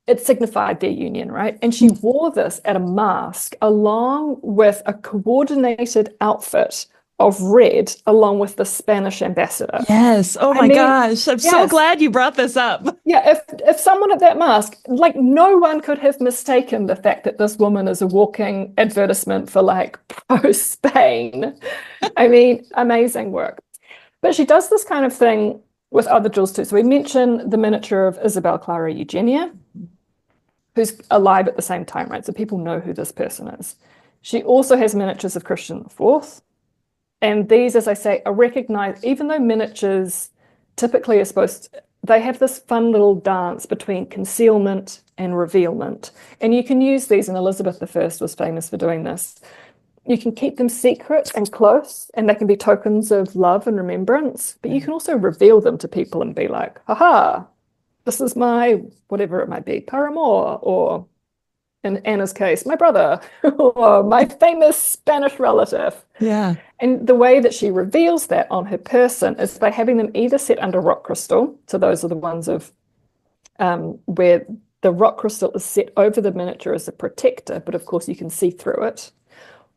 it signified their union, right? And she wore this at a masque along with a coordinated outfit of red along with the Spanish ambassador. Yes. Oh my gosh. I'm so glad you brought this up. Yeah, if someone at that masque, like no one could have mistaken the fact that this woman is a walking advertisement for like pro-Spain. I mean, amazing work. But she does this kind of thing with other jewels too. So we mentioned the miniature of Isabel Clara Eugenia, who's alive at the same time, right? So people know who this person is. She also has miniatures of Christian IV. And these, as I say, are recognized, even though miniatures typically are they have this fun little dance between concealment and revealment. And you can use these, and Elizabeth I was famous for doing this. You can keep them secret and close, and they can be tokens of love and remembrance, but you can also reveal them to people and be like, haha, this is my, whatever it might be, paramour, or in Anna's case, my brother, or my famous Spanish relative. Yeah. And the way that she reveals that on her person is by having them either set under rock crystal. So those are the ones of where the rock crystal is set over the miniature as a protector, but of course you can see through it.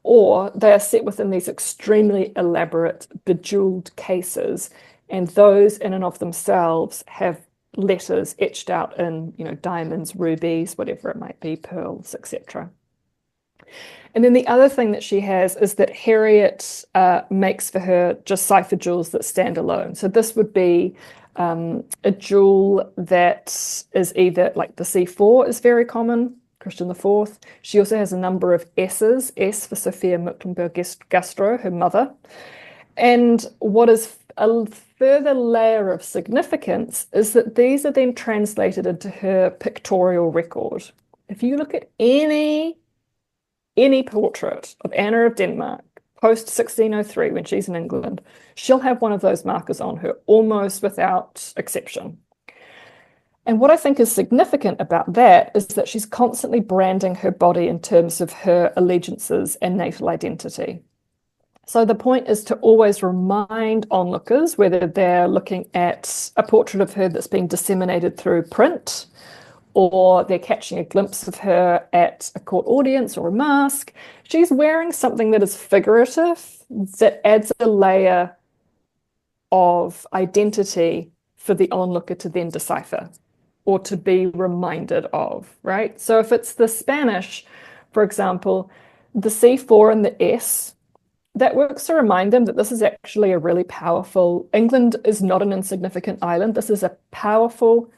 Or they are set within these extremely elaborate bejeweled cases. And those in and of themselves have letters etched out in, diamonds, rubies, whatever it might be, pearls, etc. And then the other thing that she has is that Harriet makes for her just cipher jewels that stand alone. So this would be a jewel that is either like the C4 is very common, Christian IV. She also has a number of S's, S for Sophia Mecklenburg-Güstrow, her mother. And what is a further layer of significance is that these are then translated into her pictorial record. If you look at any portrait of Anna of Denmark post 1603 when she's in England, she'll have one of those markers on her almost without exception. And what I think is significant about that is that she's constantly branding her body in terms of her allegiances and natal identity. So the point is to always remind onlookers, whether they're looking at a portrait of her that's being disseminated through print, or they're catching a glimpse of her at a court audience or a masque, she's wearing something that is figurative, that adds a layer of identity for the onlooker to then decipher or to be reminded of, right? So if it's the Spanish, for example, the C4 and the S, that works to remind them that this is actually a really powerful, England is not an insignificant island. This is a powerful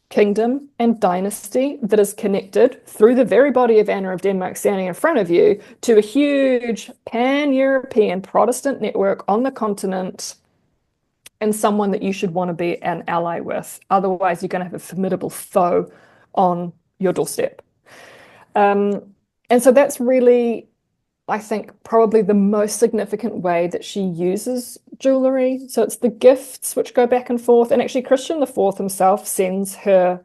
kingdom and dynasty that is connected through the very body of Anna of Denmark standing in front of you to a huge pan-European Protestant network on the continent, and someone that you should want to be an ally with. Otherwise, you're going to have a formidable foe on your doorstep. And so that's really, I think, probably the most significant way that she uses jewelry. So it's the gifts which go back and forth. And actually, Christian IV himself sends her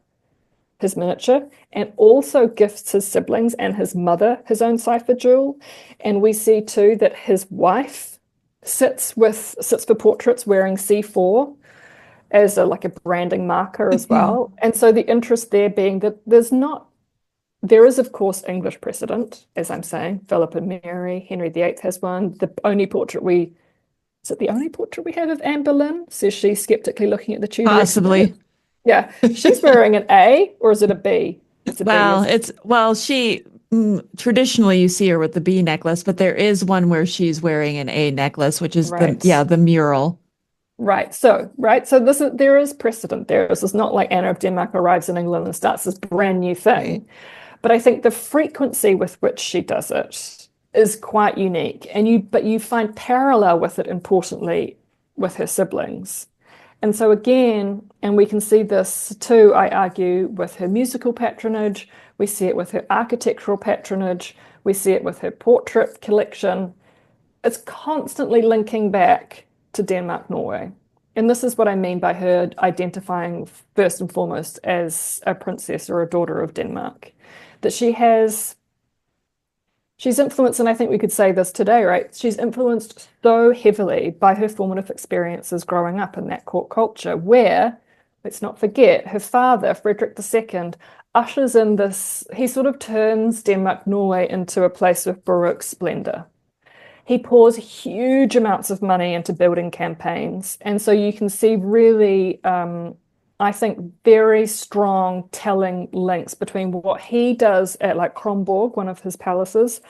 his miniature and also gifts his siblings and his mother his own cipher jewel. And we see too that his wife sits for portraits wearing C4 as like a branding marker as well. And so the interest there being that there is, of course, English precedent, as I'm saying. Philip and Mary, Henry VIII has one. Is it the only portrait we have of Anne Boleyn? Says she, skeptically looking at the Tudor. Possibly. Yeah. She's wearing an A, or is it a B? It's a B. She traditionally you see her with the B necklace, but there is one where she's wearing an A necklace, which is the mural. Right. So there is precedent there. This is not like Anna of Denmark arrives in England and starts this brand new thing. Right. But I think the frequency with which she does it is quite unique. But you find parallel with it, importantly, with her siblings. And so again, and we can see this too, I argue, with her musical patronage. We see it with her architectural patronage. We see it with her portrait collection. It's constantly linking back to Denmark, Norway. And this is what I mean by her identifying first and foremost as a princess or a daughter of Denmark. That she's influenced, and I think we could say this today, right? She's influenced so heavily by her formative experiences growing up in that court culture where, let's not forget, her father, Frederick II, ushers in this, he sort of turns Denmark, Norway into a place of Baroque splendor. He pours huge amounts of money into building campaigns. And so you can see really, I think, very strong telling links between what he does at like Kronborg, one of his palaces,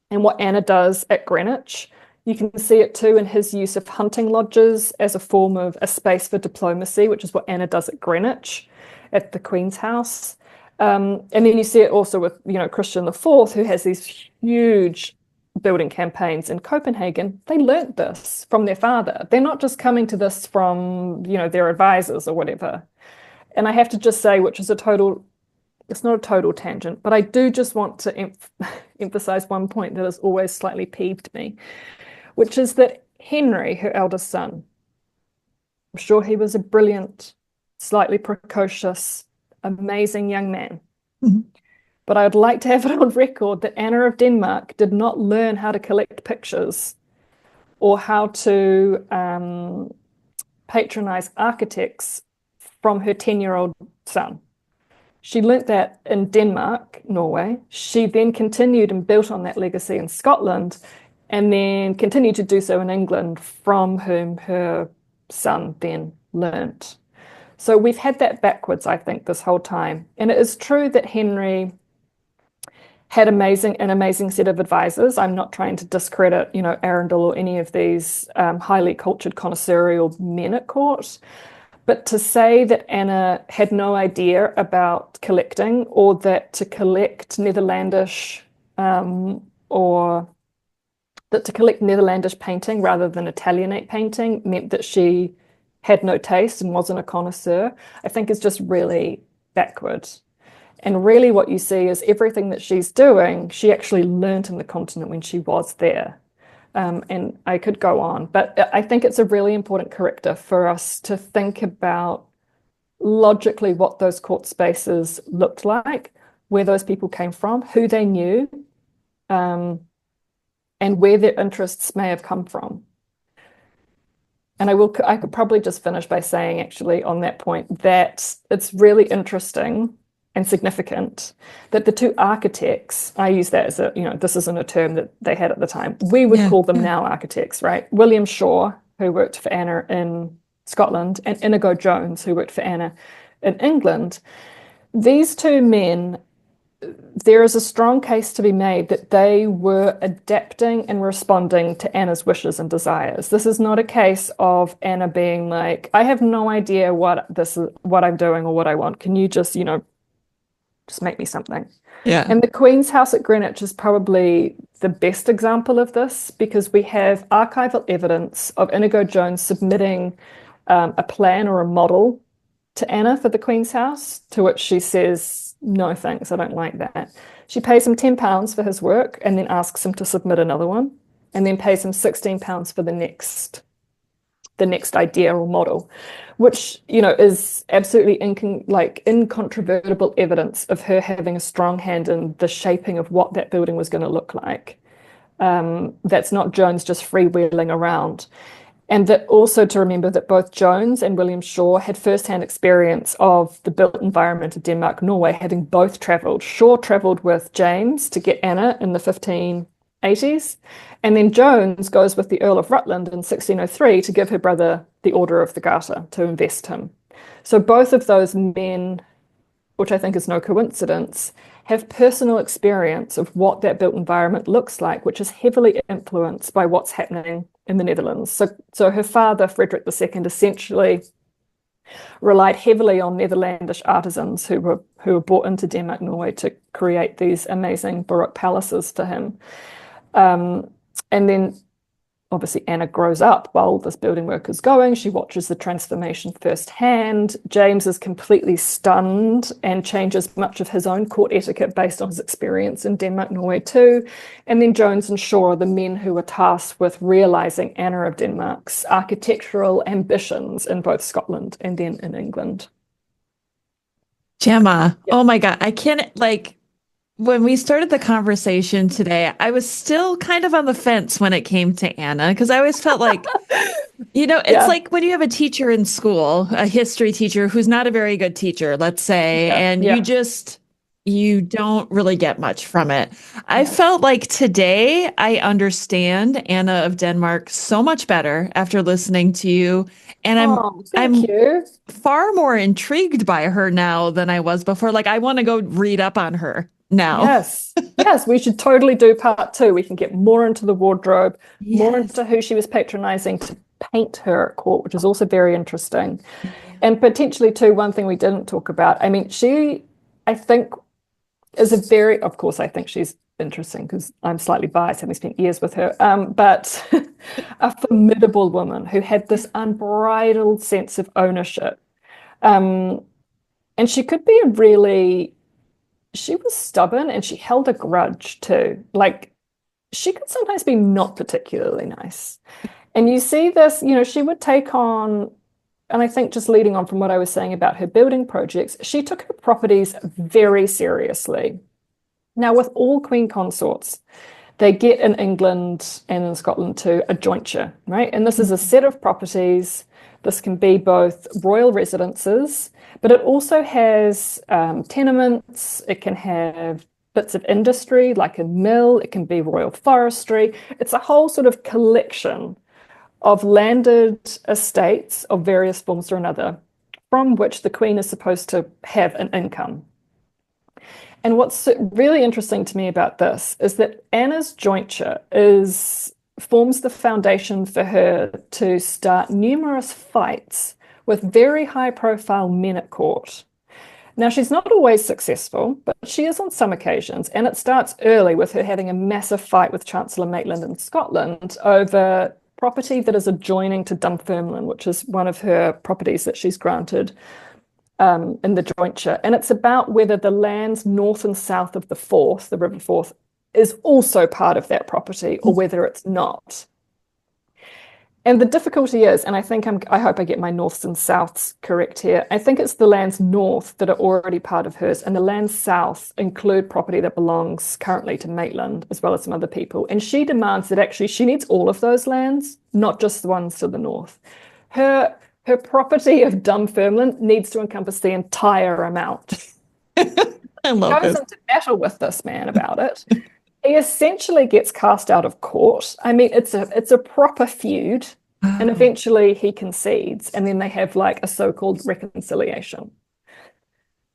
and what Anna does at Greenwich. You can see it too in his use of hunting lodges as a form of a space for diplomacy, which is what Anna does at Greenwich, at the Queen's house. And then you see it also with, Christian IV, who has these huge building campaigns in Copenhagen. They learnt this from their father. They're not just coming to this from, their advisors or whatever. And I have to just say, which is it's not a total tangent, but I do just want to emphasize one point that has always slightly peeved me, which is that Henry, her eldest son, I'm sure he was a brilliant, slightly precocious, amazing young man. Mm-hmm. But I would like to have it on record that Anna of Denmark did not learn how to collect pictures or how to patronize architects from her 10-year-old son. She learnt that in Denmark, Norway. She then continued and built on that legacy in Scotland and then continued to do so in England, from whom her son then learnt. So we've had that backwards, I think, this whole time. And it is true that Henry had an amazing set of advisors. I'm not trying to discredit, Arundel or any of these highly cultured connoisseurial men at court. But to say that Anna had no idea about collecting, or that to collect Netherlandish painting rather than Italianate painting meant that she had no taste and wasn't a connoisseur, I think is just really backward. And really what you see is everything that she's doing, she actually learnt in the continent when she was there. And I could go on, but I think it's a really important corrector for us to think about logically what those court spaces looked like, where those people came from, who they knew, and where their interests may have come from. And I could probably just finish by saying, actually, on that point, that it's really interesting and significant that the two architects, I use that as this isn't a term that they had at the time. We would call them now architects, right? William Shaw, who worked for Anna in Scotland, and Inigo Jones, who worked for Anna in England. These two men, there is a strong case to be made that they were adapting and responding to Anna's wishes and desires. This is not a case of Anna being like, I have no idea what I'm doing or what I want. Can you just make me something? Yeah. And the Queen's House at Greenwich is probably the best example of this, because we have archival evidence of Inigo Jones submitting a plan or a model to Anna for the Queen's House, to which she says, no thanks, I don't like that. She pays him £10 for his work and then asks him to submit another one, and then pays him £16 for the next idea or model, which is absolutely incontrovertible evidence of her having a strong hand in the shaping of what that building was going to look like. That's not Jones just freewheeling around. And that also to remember that both Jones and William Shaw had first-hand experience of the built environment of Denmark, Norway, having both travelled. Shaw travelled with James to get Anna in the 1580s, and then Jones goes with the Earl of Rutland in 1603 to give her brother the Order of the Garter, to invest him. So both of those men, which I think is no coincidence, have personal experience of what that built environment looks like, which is heavily influenced by what's happening in the Netherlands. So her father, Frederick II, essentially relied heavily on Netherlandish artisans who were brought into Denmark, Norway to create these amazing Baroque palaces for him. And then obviously Anna grows up while this building work is going. She watches the transformation firsthand. James is completely stunned and changes much of his own court etiquette based on his experience in Denmark, Norway too. And then Jones and Shaw are the men who are tasked with realizing Anna of Denmark's architectural ambitions in both Scotland and then in England. Jemma, oh my God, I can't, when we started the conversation today, I was still kind of on the fence when it came to Anna, because I always felt like, it's like when you have a teacher in school, a history teacher who's not a very good teacher, let's say, and you don't really get much from it. I felt like today I understand Anna of Denmark so much better after listening to you. And I'm far more intrigued by her now than I was before. Like, I want to go read up on her now. Yes, we should totally do part 2. We can get more into the wardrobe, more into who she was patronizing to paint her at court, which is also very interesting. And potentially too, one thing we didn't talk about, I mean, I think I think she's interesting because I'm slightly biased, having spent years with her, but a formidable woman who had this unbridled sense of ownership. And she could be she was stubborn and she held a grudge too. Like, she could sometimes be not particularly nice. And you see this, she would take on, and I think just leading on from what I was saying about her building projects, she took her properties very seriously. Now, with all queen consorts, they get in England and in Scotland too a jointure, right? And this is a set of properties. This can be both royal residences, but it also has tenements. It can have bits of industry, like a mill. It can be royal forestry. It's a whole sort of collection of landed estates of various forms or another, from which the Queen is supposed to have an income. And what's really interesting to me about this is that Anna's jointure forms the foundation for her to start numerous fights with very high-profile men at court. Now, she's not always successful, but she is on some occasions, and it starts early with her having a massive fight with Chancellor Maitland in Scotland over property that is adjoining to Dunfermline, which is one of her properties that she's granted in the jointure. And it's about whether the lands north and south of the Forth, the River Forth, is also part of that property or whether it's not. And the difficulty is, and I hope I get my norths and souths correct here. I think it's the lands north that are already part of hers, and the lands south include property that belongs currently to Maitland, as well as some other people. And she demands that actually she needs all of those lands, not just the ones to the north. Her property of Dunfermline needs to encompass the entire amount. I love Goes this. into battle with this man about it. He essentially gets cast out of court. I mean, it's a proper feud, and eventually he concedes, and then they have like a so-called reconciliation.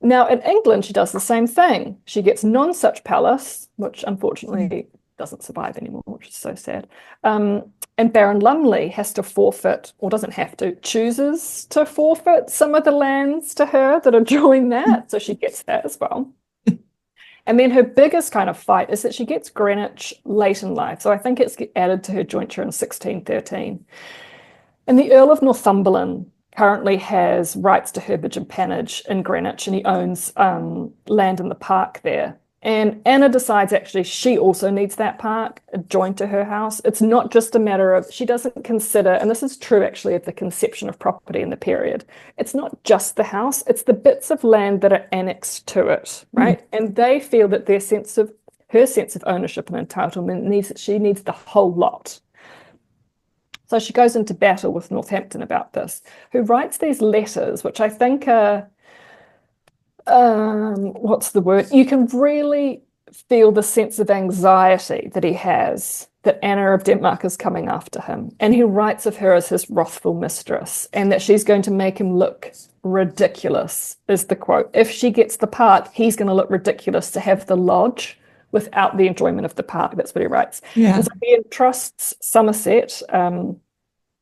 Now, in England, she does the same thing. She gets Nonsuch Palace, which unfortunately doesn't survive anymore, which is so sad. And Baron Lumley has to forfeit, or doesn't have to, chooses to forfeit some of the lands to her that adjoin that, so she gets that as well. And then her biggest kind of fight is that she gets Greenwich late in life. So I think it's added to her jointure in 1613. And the Earl of Northumberland currently has rights to herbage and pannage in Greenwich, and he owns land in the park there. And Anna decides actually she also needs that park joined to her house. It's not just a matter of, she doesn't consider, and this is true actually of the conception of property in the period, it's not just the house, it's the bits of land that are annexed to it, right? And they feel that her sense of ownership and entitlement she needs the whole lot. So she goes into battle with Northampton about this, who writes these letters, which I think are, what's the word? You can really feel the sense of anxiety that he has that Anna of Denmark is coming after him. And he writes of her as his wrathful mistress, and that she's going to make him look ridiculous, is the quote. If she gets the park, he's going to look ridiculous to have the lodge without the enjoyment of the park. That's what he writes. Yeah. And so he entrusts Somerset,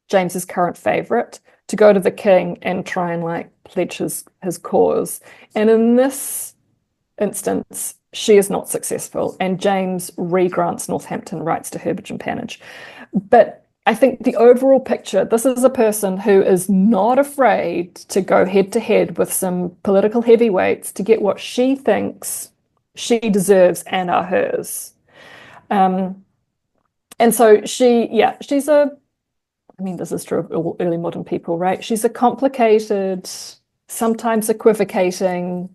James's current favourite, to go to the king and try and like pledge his cause. And in this instance, she is not successful, and James re-grants Northampton rights to herbage and pannage. But I think the overall picture, this is a person who is not afraid to go head to head with some political heavyweights to get what she thinks she deserves and are hers. And so she's I mean, this is true of all early modern people, right? She's a complicated, sometimes equivocating,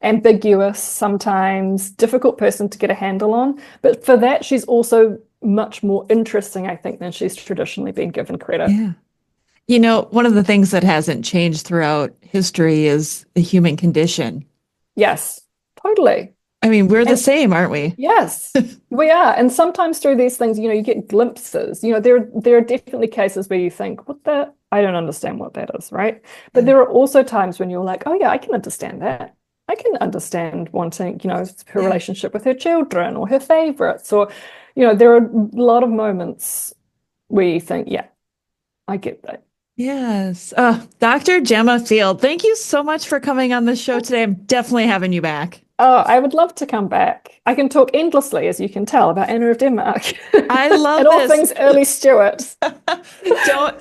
ambiguous, sometimes difficult person to get a handle on. But for that, she's also much more interesting, I think, than she's traditionally been given credit. Yeah. You know, one of the things that hasn't changed throughout history is the human condition. Yes, totally. I mean, we're the same, aren't we? Yes, we are. And sometimes through these things, you get glimpses. There are definitely cases where you think, I don't understand what that is, right? But there are also times when you're like, oh yeah, I can understand that. I can understand wanting, her relationship with her children or her favorites, or, there are a lot of moments where you think, yeah, I get that. Yes. Dr. Jemma Field, thank you so much for coming on the show today. I'm definitely having you back. Oh, I would love to come back. I can talk endlessly, as you can tell, about Anna of Denmark. I love and all things early Stuart.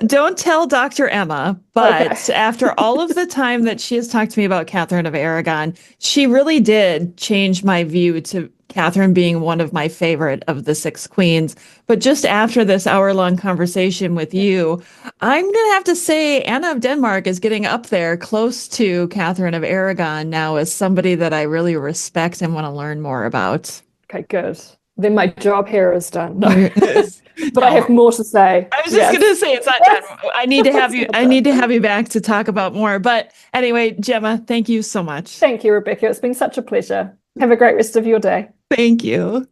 Don't tell Dr. Emma, but after all of the time that she has talked to me about Catherine of Aragon, she really did change my view to Catherine being one of my favorite of the six queens. But just after this hour-long conversation with you, I'm going to have to say Anna of Denmark is getting up there close to Catherine of Aragon now as somebody that I really respect and want to learn more about. Okay, good. Then my job here is done. No. But I have more to say. I was just going to say it's not done. I need to have you. I need to have you back to talk about more. But anyway, Jemma, thank you so much. Thank you, Rebecca. It's been such a pleasure. Have a great rest of your day. Thank you.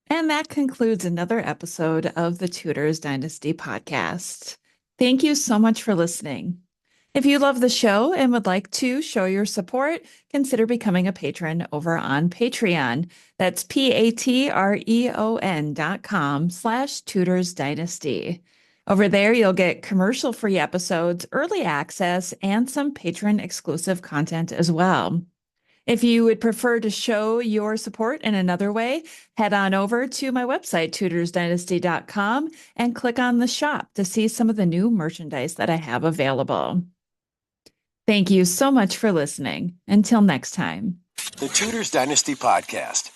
And that concludes another episode of the Tudors Dynasty podcast. Thank you so much for listening. If you love the show and would like to show your support, consider becoming a patron over on Patreon. That's patreon.com/Tudors Dynasty. Over there, you'll get commercial-free episodes, early access, and some patron-exclusive content as well. If you would prefer to show your support in another way, head on over to my website, tudorsdynasty.com, and click on the shop to see some of the new merchandise that I have available. Thank you so much for listening. Until next time. The Tudors Dynasty Podcast.